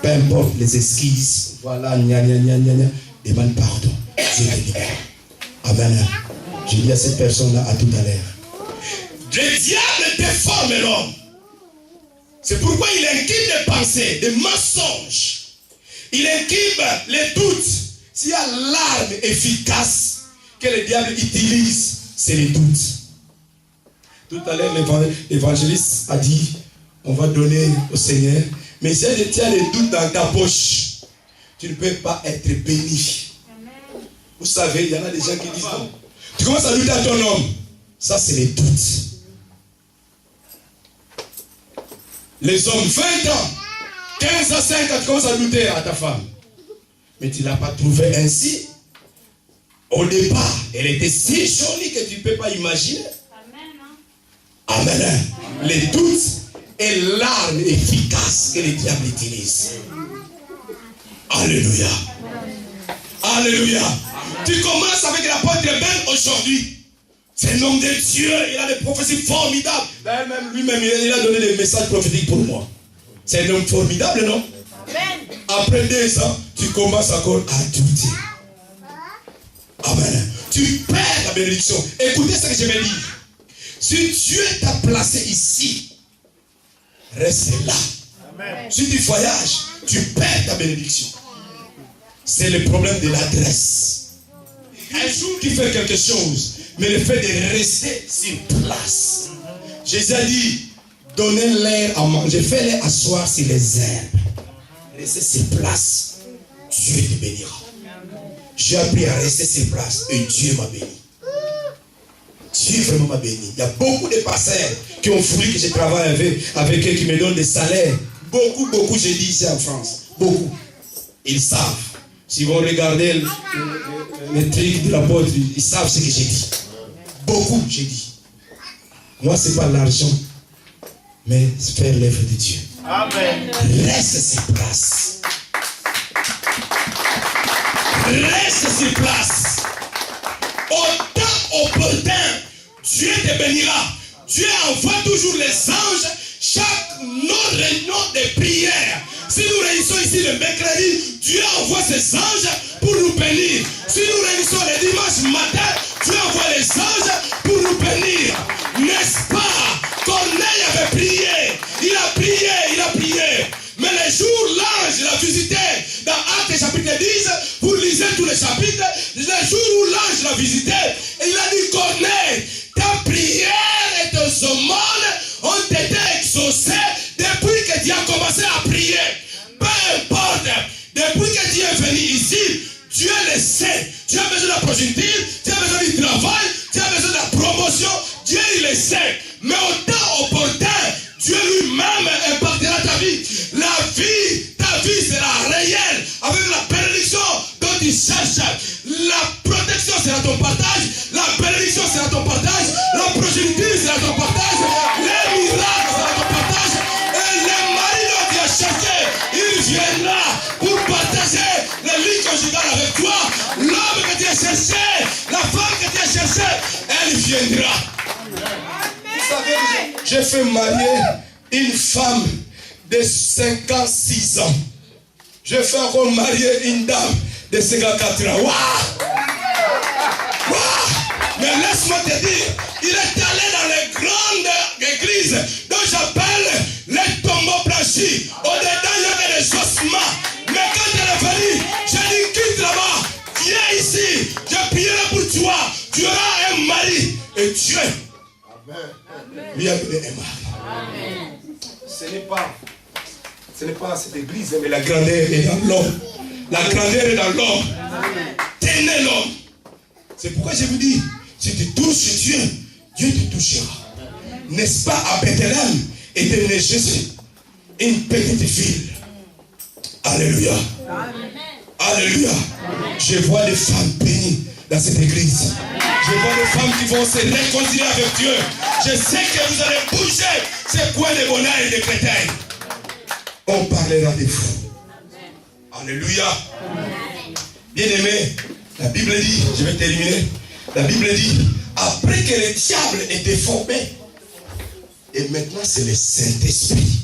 Peu importe les excuses, voilà, gna gna gna gna gna, demande pardon. Dieu te libérera. Amen. Je dis à cette personne-là à tout à l'heure. Le diable déforme l'homme. C'est pourquoi il inquiète des pensées, des mensonges. Il inquiète les doutes. S'il y a l'arme efficace que le diable utilise, c'est les doutes. Tout à l'heure, l'évangéliste a dit, on va donner au Seigneur. Mais si tu as des doutes dans ta poche, tu ne peux pas être béni. Vous savez, il y en a des gens qui disent, non, tu commences à douter à ton homme. Ça, c'est les doutes. Les hommes, 20 ans, 15 à 5 ans, tu commences à douter à ta femme. Mais tu ne l'as pas trouvée ainsi. Au départ, elle était si jolie que tu ne peux pas imaginer. Amen. Les doutes et l'arme efficace que le diable utilise. Alléluia. Alléluia. Tu commences avec l'apôtre Ben aujourd'hui. C'est un homme de Dieu. Il a des prophéties formidables. D'ailleurs, même lui-même, il a donné des messages prophétiques pour moi. C'est un homme formidable, non? Après 2 ans, tu commences encore à douter. Amen. Tu perds la bénédiction. Écoutez ce que je vais dire. Si Dieu t'a placé ici, reste là. Amen. Si tu voyages, tu perds ta bénédiction. C'est le problème de l'adresse. Un jour tu fais quelque chose, mais le fait de rester sur place. Jésus a dit, donnez-leur à manger, fais-les asseoir sur les herbes. Restez sur place. Dieu te bénira. J'ai appris à rester sur place et Dieu m'a béni. Dieu vraiment m'a béni. Il y a beaucoup de pasteurs qui ont voulu que je travaille avec eux, qui me donnent des salaires. Beaucoup, j'ai dit ici en France. Beaucoup. Ils savent. S'ils vont regarder les trucs de l'apôtre, ils savent ce que j'ai dit. Beaucoup, j'ai dit. Moi, ce n'est pas l'argent, mais faire l'œuvre de Dieu. Amen. Reste sur place. Reste sur place. Au temps opportun, Dieu te bénira. Dieu envoie toujours les anges chaque réunion de prière. Si nous réunissons ici le mercredi, Dieu envoie ses anges pour nous bénir. Si nous réunissons le dimanche matin, Dieu envoie les anges pour nous bénir. N'est-ce pas? Corneille avait prié. Il a prié. Mais le jour où l'ange l'a visité, dans Actes chapitre 10, vous lisez tous les chapitres, le jour où l'ange l'a visité, il a dit, Corneille, ta prière et tes aumônes ont été exaucées depuis que tu as commencé à prier. Peu importe, depuis que tu es venu ici, Dieu le sait. Tu as besoin de la progéniture, tu as besoin du travail, tu as besoin de la promotion, Dieu il le sait. Mais au temps opportun, Dieu lui-même impartira ta vie. Ta vie sera réelle avec la bénédiction dont tu cherches. La protection sera ton partage, la bénédiction sera ton partage, la progéniture sera ton partage, les miracles sera ton partage, et le mari dont tu as cherché, il viendra pour partager le lit conjugal avec toi. L'homme que tu as cherché, la femme que tu as cherché, elle viendra. Vous savez, j'ai fait marier une femme de 56 ans. Je fais encore marier une dame de 54 ans. Waouh! Mais laisse-moi te dire, il est allé dans les grandes églises dont j'appelle les tombeaux blanchis. Au-dedans, il y avait des ossements. Mais quand elle est venue, j'ai dit, quitte là-bas, viens ici, je prierai pour toi. Tu auras un mari. Et Dieu lui a donné un mari. Amen. Ce n'est pas cette église, mais la grandeur est dans l'homme. La grandeur est dans l'homme. Tenez l'homme. C'est pourquoi je vous dis, si tu touches Dieu, Dieu te touchera. N'est-ce pas à Bethléem était né Jésus, une petite ville. Alléluia. Amen. Alléluia. Amen. Je vois des femmes bénies dans cette église. Je vois des femmes qui vont se réconcilier avec Dieu. Je sais que vous allez bouger ces coins de bonheur et de créteil. On parlera de vous. Alléluia. Bien-aimé, la Bible dit, je vais terminer, la Bible dit, après que le diable était formé, et maintenant c'est le Saint-Esprit,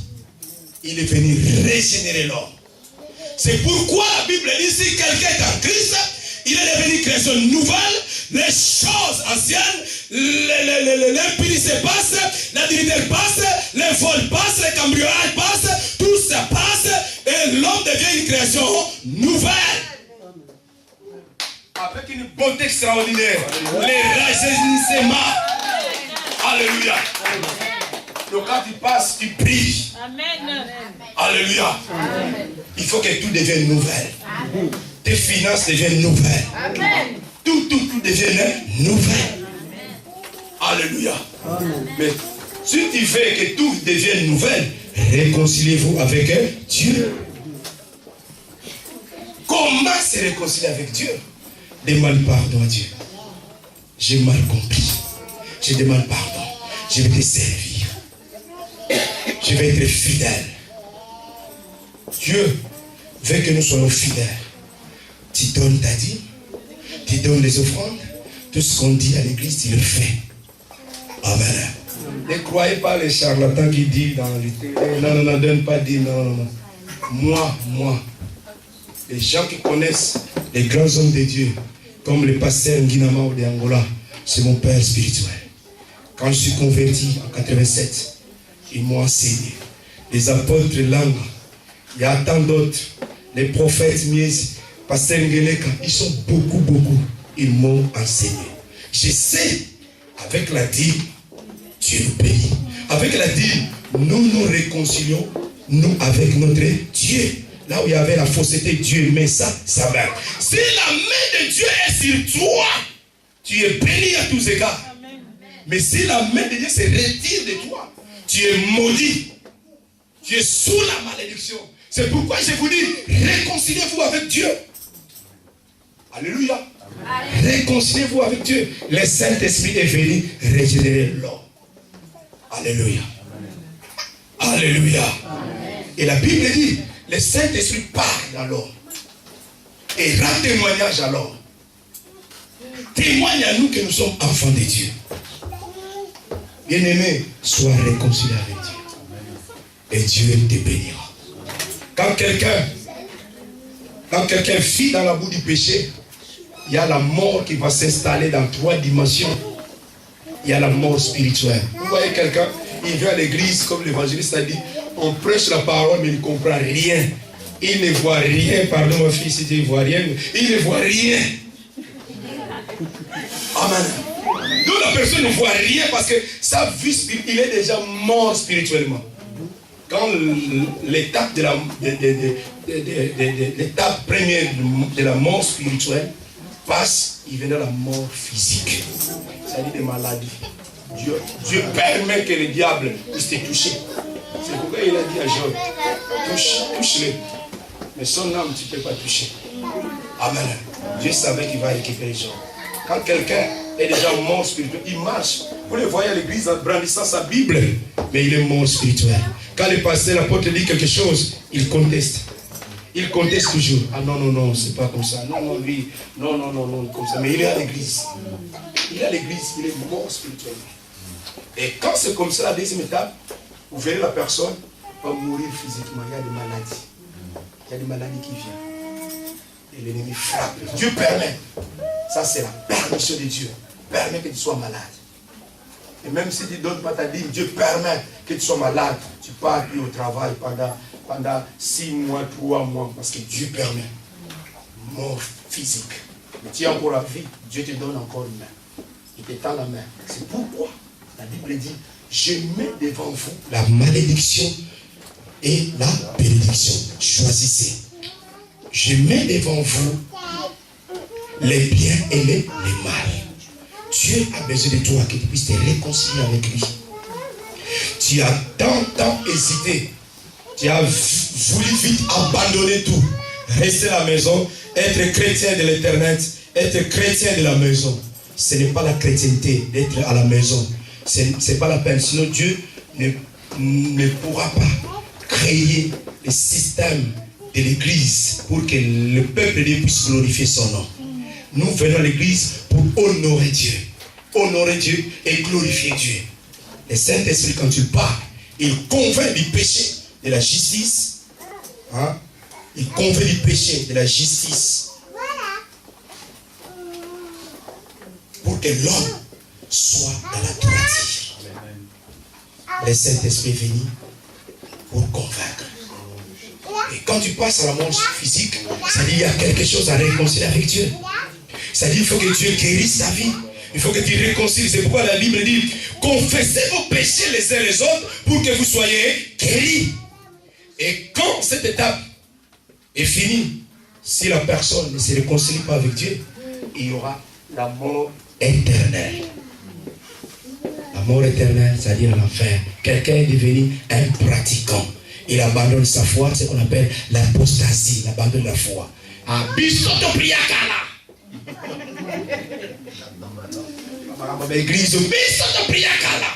il est venu régénérer l'homme. C'est pourquoi la Bible dit, si quelqu'un est en Christ, il est devenu création nouvelle, les choses anciennes, l'impudicité se passe, la dignité passe, les vols passent, les cambriolages passent, tout se passe et l'homme devient une création nouvelle. Avec une bonté extraordinaire, les rajeunissements. Alléluia. Donc quand tu passes, tu pries. Amen. Alléluia. Amen. Il faut que tout devienne nouvelle. Amen. Tes finances deviennent nouvelles. Amen. Tout devienne nouvelle. Amen. Alléluia. Amen. Mais si tu veux que tout devienne nouvelle, réconciliez-vous avec Dieu. Comment se réconcilier avec Dieu? Demande pardon à Dieu. J'ai mal compris. Je demande pardon. Je vais te servir. Je vais être fidèle. Dieu veut que nous soyons fidèles. Tu donnes ta dîme, tu donnes les offrandes, tout ce qu'on dit à l'église, tu le fais. Amen. Ne croyez pas les charlatans qui disent dans les télé, non, donne pas dîme, non. Moi, les gens qui connaissent les grands hommes de Dieu, comme le pasteur Nguinama de Angola, c'est mon père spirituel. Quand je suis converti en 87, ils m'ont enseigné. Les apôtres langues, il y a tant d'autres, les prophètes Mies, pasteur Ngeleka, ils sont beaucoup. Ils m'ont enseigné. Je sais, avec la dîme, Dieu nous bénit. Avec la dîme, nous nous réconcilions, nous, avec notre Dieu. Là où il y avait la fausseté, Dieu met ça va. Si la main de Dieu est sur toi, tu es béni à tous égards. Amen. Mais si la main de Dieu se retire de toi, tu es maudit. Tu es sous la malédiction. C'est pourquoi je vous dis, réconciliez-vous avec Dieu. Alléluia. Réconciliez-vous avec Dieu. Le Saint-Esprit est venu régénérer l'homme. Alléluia. Alléluia. Et la Bible dit, le Saint-Esprit parle à l'homme et rend témoignage à l'homme. Témoigne à nous que nous sommes enfants de Dieu. Bien-aimé, sois réconcilié avec Dieu. Et Dieu te bénira. Quand quelqu'un vit dans la boue du péché, il y a la mort qui va s'installer dans 3 dimensions. Il y a la mort spirituelle. Vous voyez quelqu'un, il vient à l'église, comme l'évangéliste a dit, on prêche la parole, mais il ne comprend rien. Il ne voit rien. Pardon, ma fille, si tu ne vois rien. Il ne voit rien. Amen. Donc la personne ne voit rien parce que sa vie spirituelle, il est déjà mort spirituellement. Quand l'étape l'étape première de la mort spirituelle passe, il vient de la mort physique. C'est-à-dire des maladies. Dieu permet que le diable puisse te toucher. C'est pourquoi il a dit à Job, touche-le. Mais son âme, tu ne peux pas toucher. Amen. Dieu savait qu'il va récupérer Job. Quand quelqu'un est déjà mort spirituel, il marche. Vous le voyez à l'église en brandissant sa Bible, mais il est mort spirituel. Quand le pasteur, l'apôtre dit quelque chose, il conteste. Il conteste toujours. Ah non, c'est pas comme ça. Non, lui, non, comme ça. Mais il est à l'église. Il est à l'église, il est mort spirituellement. Et quand c'est comme ça, la deuxième étape, vous verrez la personne va mourir physiquement. Il y a des maladies. Il y a des maladies qui viennent. Et l'ennemi frappe. Dieu permet. Ça, c'est la permission de Dieu. Permet que tu sois malade. Et même si tu ne donnes pas ta dîme, Dieu permet que tu sois malade. Tu pars plus au travail pendant 6 mois, 3 mois. Parce que Dieu permet. Mort physique. Mais tu as encore la vie. Dieu te donne encore une main. Il te tend la main. C'est pourquoi la Bible dit, je mets devant vous la malédiction et la bénédiction. Choisissez. Je mets devant vous les biens et les mal. Dieu a besoin de toi que tu puisses te réconcilier avec lui. Tu as tant hésité. Tu as voulu vite abandonner tout. Rester à la maison, être chrétien de l'éternel, être chrétien de la maison. Ce n'est pas la chrétienté d'être à la maison. Ce n'est pas la peine. Sinon Dieu ne pourra pas créer le système de l'église pour que le peuple de Dieu puisse glorifier son nom. Nous venons à l'église pour honorer Dieu. Honorer Dieu et glorifier Dieu. Le Saint-Esprit, quand tu parles, il convainc du péché, de la justice. Hein? Il convainc du péché, de la justice. Pour que l'homme soit dans la droiture. Le Saint-Esprit est venu pour convaincre. Et quand tu passes à la mort physique, ça dit qu'il y a quelque chose à réconcilier avec Dieu. Ça dit qu'il faut que Dieu guérisse ta vie. Il faut que tu réconcilies. C'est pourquoi la Bible dit, confessez vos péchés les uns les autres pour que vous soyez guéris. Et quand cette étape est finie, si la personne ne se réconcilie pas avec Dieu, il y aura la mort éternelle. La mort éternelle, c'est-à-dire l'enfer. Quelqu'un est devenu un pratiquant. Il abandonne sa foi, c'est ce qu'on appelle l'apostasie, l'abandon de la foi. Ah, bisoto priakala. L'église, bisoto priakala.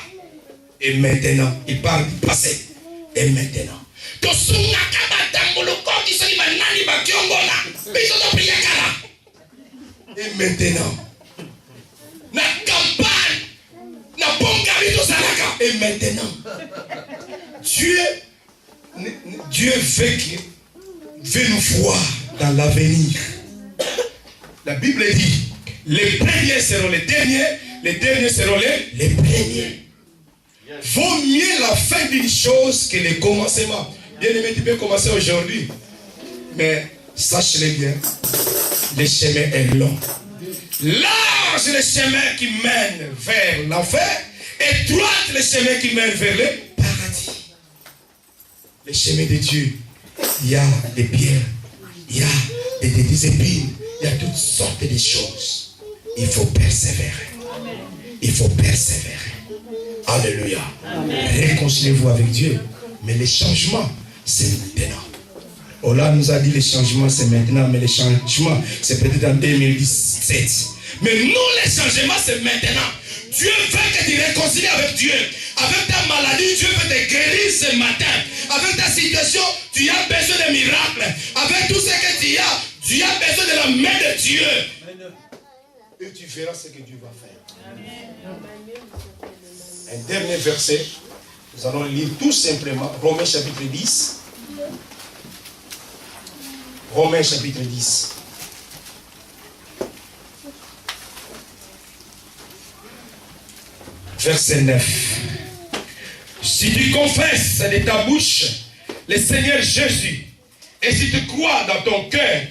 Et maintenant, il parle du passé. Et maintenant. Et maintenant. La campagne. Et maintenant. Dieu veut nous voir dans l'avenir. La Bible dit, les premiers seront les derniers seront les premiers. Vaut mieux la fin d'une chose que le commencement. Bien aimé, tu peux commencer aujourd'hui. Mais sache-le bien, le chemin est long. Large le chemin qui mène vers l'enfer, étroite le chemin qui mène vers le paradis. Le chemin de Dieu, il y a des pierres, il y a des épines, il y a toutes sortes de choses. Il faut persévérer. Il faut persévérer. Alléluia. Réconciliez-vous avec Dieu. Mais les changements, c'est maintenant. Ola nous a dit les changements, c'est maintenant. Mais les changements, c'est peut-être en 2017. Mais nous, les changements, c'est maintenant. Dieu veut que tu réconcilies avec Dieu. Avec ta maladie, Dieu veut te guérir ce matin. Avec ta situation, tu as besoin de miracles. Avec tout ce que tu as besoin de la main de Dieu. Et tu verras ce que Dieu va faire. Un dernier verset. Nous allons lire tout simplement Romains chapitre 10. Romains chapitre 10. Verset 9. Si tu confesses de ta bouche le Seigneur Jésus, et si tu crois dans ton cœur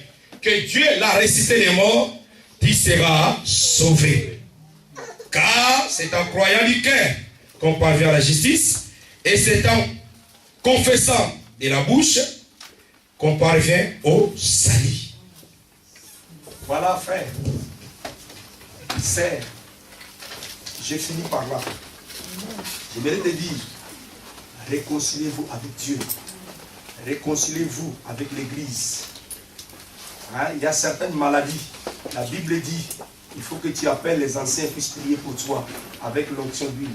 que Dieu l'a ressuscité des morts, tu seras sauvé. Car c'est en croyant du cœur qu'on parvient à la justice, et c'est en confessant de la bouche qu'on parvient au salut. Voilà, frère, sœur, j'ai fini par là. Je voudrais te dire, réconciliez-vous avec Dieu. Réconciliez-vous avec l'Église. Hein? Il y a certaines maladies. La Bible dit, il faut que tu appelles les anciens puissent prier pour toi avec l'onction d'huile.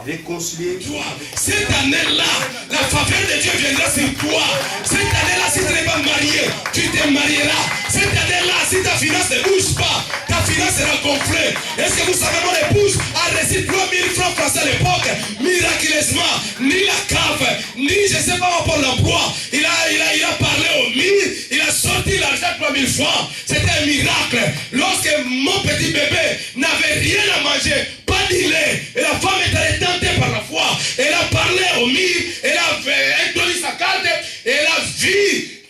Réconciliez-toi. Cette année-là, la faveur de Dieu viendra sur toi. Cette année-là, si tu n'es pas marié, tu te marieras. Cette année-là, si ta finance ne bouge pas, ta finance sera gonflée. Est-ce que vous savez, mon épouse a reçu 3000 francs français à l'époque, miraculeusement, ni la cave, ni je ne sais pas pour l'emploi. Il a parlé au mire, il a sorti l'argent 3000 francs. C'était un miracle. Lorsque mon petit bébé n'avait rien à manger, pas de lait, et la femme était tentée par la foi. Elle a parlé au mire, elle a introduit sa carte, et elle a vu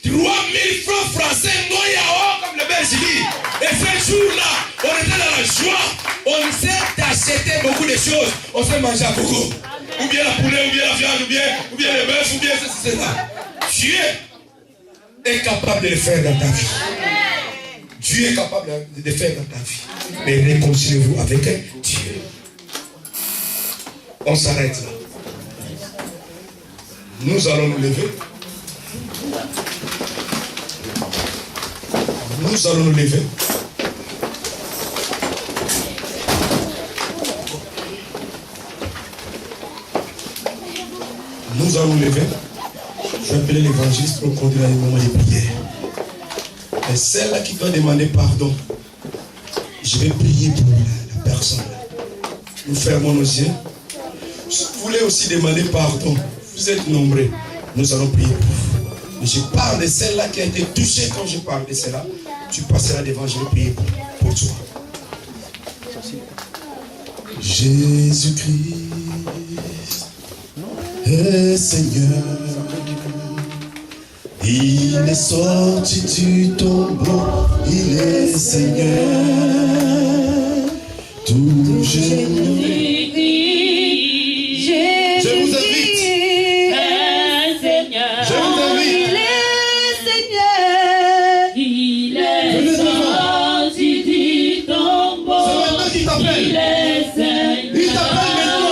3000 francs français, noyao, comme le Belge dit. Et ce jour-là, on était dans la joie. On s'est acheté beaucoup de choses. On s'est mangé à beaucoup. Ou bien la poulet, ou bien la viande, ou bien le bœuf, ou bien ceci, cela. Dieu est capable de le faire dans ta vie. Dieu est capable de le faire dans ta vie. Mais réconciliez-vous avec Dieu. On s'arrête là. Nous allons nous lever. Nous allons nous lever. Nous allons nous lever. Je vais appeler l'évangéliste pour conduire un moment de prière. Et celle-là qui doit demander pardon, je vais prier pour la personne. Nous fermons nos yeux. Si vous voulez aussi demander pardon, vous êtes nombreux. Nous allons prier pour vous. Mais je parle de celle-là qui a été touchée. Quand je parle de celle-là, tu passeras devant, je vais prier pour toi. Jésus-Christ est Seigneur. Il est sorti du tombeau, il est Seigneur. Tout genou. Je vous invite. Je vous invite. Il est sorti du tombeau. C'est maintenant qu'il t'appelle. Il est Seigneur. Il t'appelle maintenant.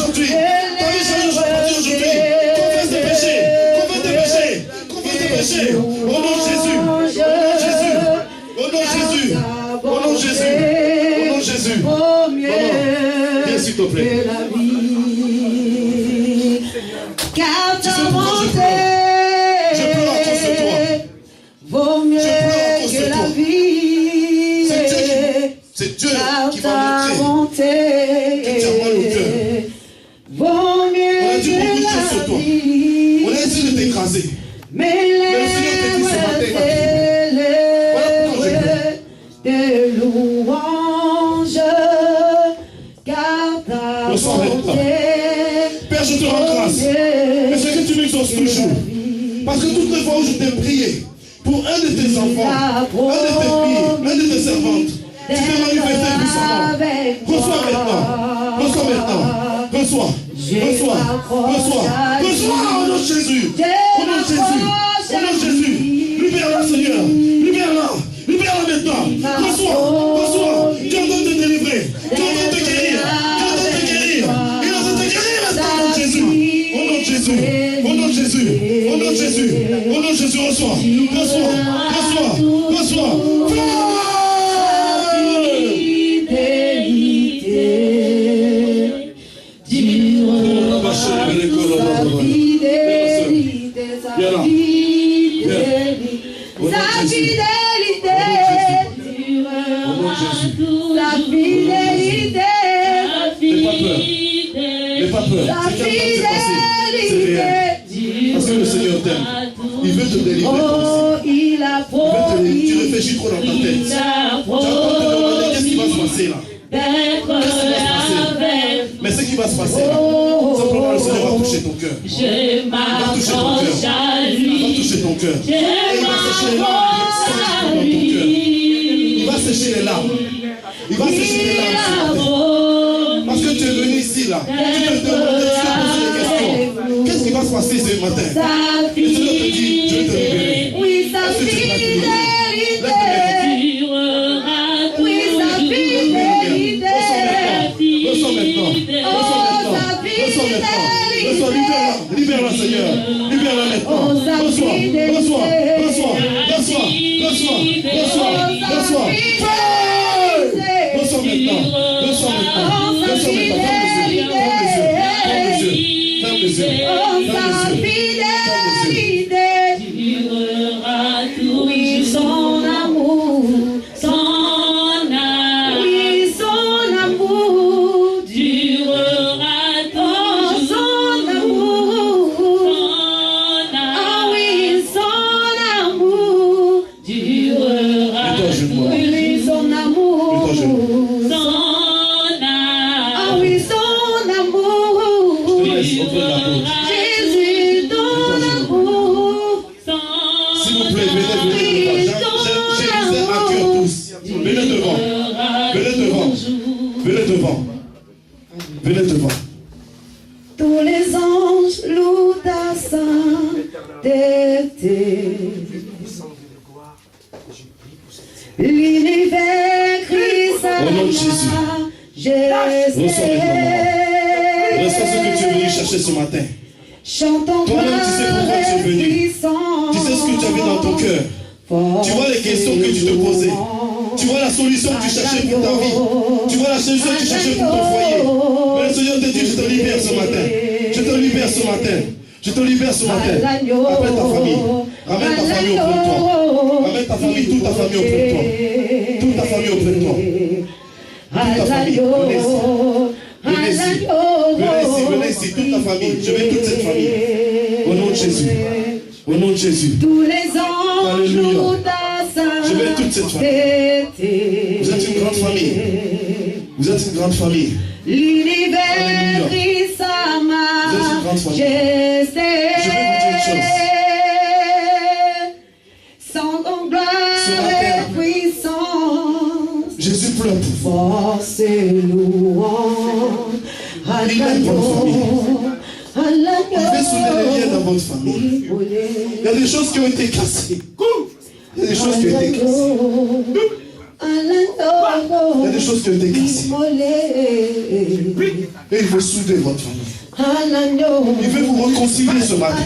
aujourd'hui. Ta vie change aujourd'hui. Confesse tes péchés. Confesse tes péchés. Confesse tes péchés. Au nom de Jésus. Au nom de Jésus. Au nom de Jésus. Au nom de Jésus. Au nom de Jésus. Viens s'il te plaît. Car ta bonté vaut mieux que la vie. C'est Dieu qui ta va bonté vaut mieux que la vie. On a essayé de t'écraser. Mais le Seigneur te dit ce matin, de louange, car ta bonté. Père, je te rends grâce. Mais ce que tu m'exauces toujours. Parce que toutes les fois où je t'ai prié pour un de tes enfants, un de tes filles, un de tes servantes, tu t'es manifesté puissamment. Reçois maintenant. Reçois maintenant. Reçois. Reçois. Reçois. Reçois au nom de Jésus. Au nom de Jésus. Au nom de Jésus. Libère-la, Seigneur. Libère-la. Libère-la maintenant. Reçois. Reçois. Dieu est en train de te délivrer. Dieu est en train de te guérir. Dieu est en train de te guérir. Il est en train de te guérir maintenant au nom de Jésus. Au nom de Jésus. Au nom de Jésus. Au nom de Jésus. Au nom de Jésus. Reçois. Reçois. Reçois. Reçois. Parce que le Seigneur t'aime. Il veut te délivrer. Oh, il a promis. Tu réfléchis trop dans ta tête. Tu as encore te demander qu'est-ce qui va se passer là. Qu'est-ce qui va se passer? Mais ce qui va se passer là, simplement le Seigneur va toucher ton cœur. Il va toucher ton cœur. Il va toucher ton cœur. Et il va sécher les larmes dans ton cœur. Il va sécher les larmes. Il va sécher les larmes ce matin. Parce que tu es venu ici là. Tu te demandes, tu te poses des questions. Qu'est-ce qui va se passer ce matin? Et le Seigneur te dit, je vais te libérer. Oui, sa fidélité. Oui, sa fidélité. Reçois maintenant. Reçois, libère-la, Seigneur. Libère-la maintenant. Reçois. Reçois maintenant. Ferme les yeux. Oui, son amour. Oui, son amour durera toujours. Son amour. Ah oui, son amour durera toujours. Oui, son amour. Ah oui, son amour. Jésus, ton amour. S'il vous plaît, venez. J'ai à cœur tous. Venez devant. Venez devant. Tous les anges louent ta sainteté. L'univers crie sa Au nom de Jésus. Reçois ce que tu es venu chercher ce matin. Chantons toi-même, tu sais pourquoi tu es venu. Tu sais ce que tu avais dans ton cœur. Tu vois les questions que tu te posais. Tu vois la solution que tu cherchais pour ta vie. Tu vois la solution que tu cherchais pour ton foyer. Mais le Seigneur te dit, je te libère ce matin. Je te libère ce matin. Appelle ta famille. Ramène ta famille auprès de toi. Ramène ta famille, toute ta famille auprès de toi. Toute ta famille auprès de toi. Toute ta famille. Venez ici, toute ta famille. Je veux toute cette famille. Au nom de Jésus. Au nom de Jésus. Tous les anges louent ta sainteté. Je veux toute cette famille. Vous êtes une grande famille. Vous êtes une grande famille. L'univers crie sa majesté. Je vais vous dire une chose. Sans ton gloire et puissance. Jésus pleure pour vous. Force et louange. Il a une bonne famille. Il veut soulever les liens dans votre famille. Il y a des choses qui ont été cassées. Il y a des choses qui ont été cassées. Il y a des choses qui ont été cassées. Et il veut souder votre famille. Il veut vous réconcilier ce matin.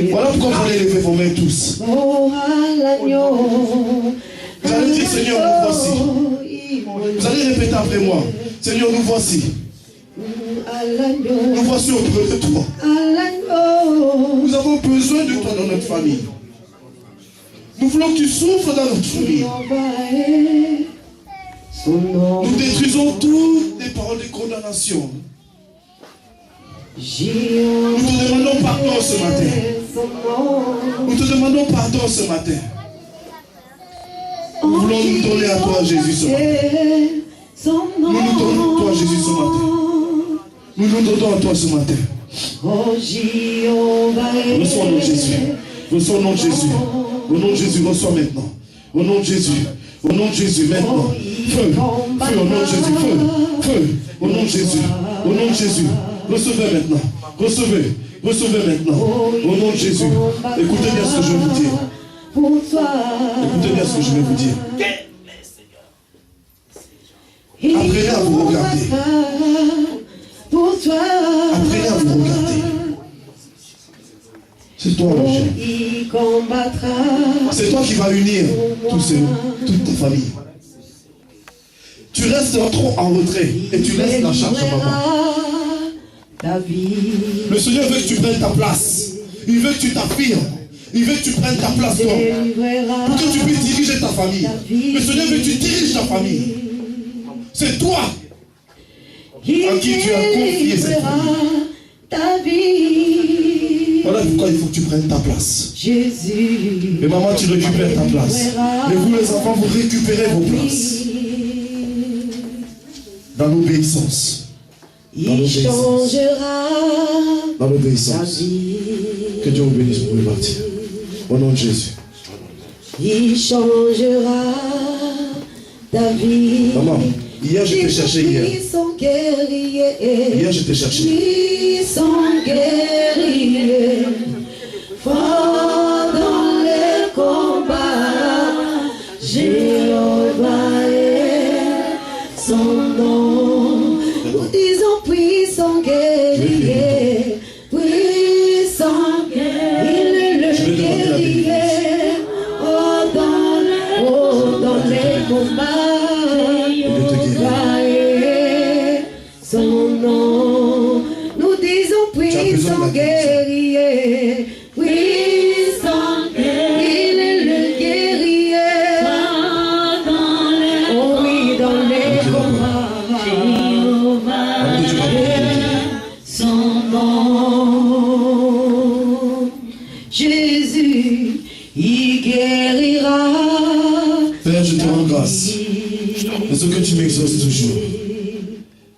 Voilà pourquoi vous allez lever vos mains tous. Vous allez dire, Seigneur, nous voici. Vous allez répéter après moi. Seigneur, nous voici. Nous voici auprès de toi. Nous avons besoin de toi dans notre famille. Nous voulons que tu souffres dans notre famille. Nous détruisons toutes les paroles de condamnation. Nous te demandons pardon ce matin. Nous te demandons pardon ce matin. Nous voulons nous donner à toi, Jésus, ce matin. Nous nous donnons à toi, Jésus, ce matin. Nous nous donnons à toi ce matin. Reçois au nom de Jésus. Reçois au nom de Jésus. Au nom de Jésus, reçois maintenant. Au nom de Jésus. Au nom de Jésus, maintenant. Feu. Feu, au nom de Jésus. Feu. Feu. Au nom de Jésus. Au nom de Jésus. Recevez maintenant. Recevez. Recevez maintenant. Au nom de Jésus. Écoutez bien ce que je vais vous dire. Écoutez bien ce que je vais vous dire. Apprenez à vous regarder. Apprenez à vous regarder. C'est toi l'objet. C'est toi qui vas unir toute ta famille. Tu restes trop en retrait et tu laisses la charge à maman. Le Seigneur veut que tu prennes ta place. Il veut que tu t'affirmes. Il veut que tu prennes ta place toi. Pour que tu puisses diriger ta famille. Le Seigneur veut que tu diriges ta famille. C'est toi à qui tu as confié cette famille. Voilà pourquoi il faut que tu prennes ta place. Et maman, tu récupères ta place. Et vous les enfants, vous récupérez vos places. Dans l'obéissance. Dans l'obéissance. Dans l'obéissance. Que Dieu vous bénisse pour le partir. Au nom de Jésus. Il changera ta vie. Maman, hier je t'ai cherché hier. Hier je t'ai cherché. Ils sont guerriers. Fort dans les combats. Jéhovah est son nom. Nous disons puissant guerrier. Puissant guerrier. Il est le guerrier. Oh dans les combats. Son nom, nous disons puissant guerrier, puissant guerrier, il est le guerrier, oh oui, dans les combats, son nom, Jésus, il guérira. Père, je te rends grâce de ce que tu m'exauces toujours.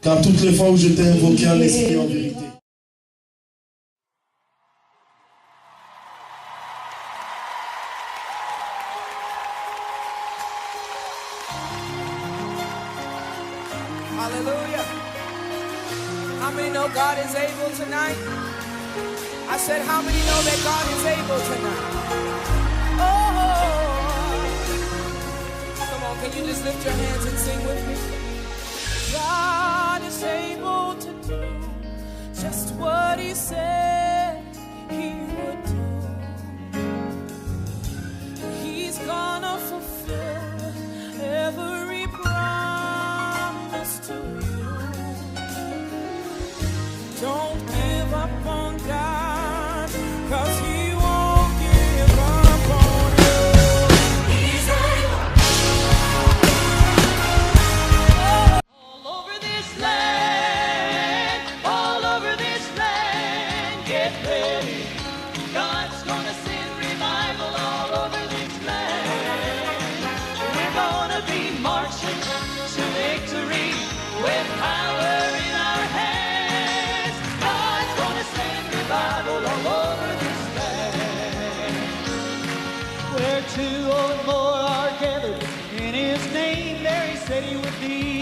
Car toutes les fois où je t'ai invoqué en esprit en vérité. Hallelujah. How many know God is able tonight? I said, how many know that God is able tonight? Oh, come on, can you just lift your hands and sing with me? God is able to do just what He said He would do. He's gonna fulfill every promise to you. Don't give up on God, 'cause He won't give up on you. He's able. All over this land, get ready. God's gonna send revival all over this land. We're gonna be marching to victory with power in our hands. God's gonna send revival all over this land. Where two or more are gathered in His name, there He said He would be.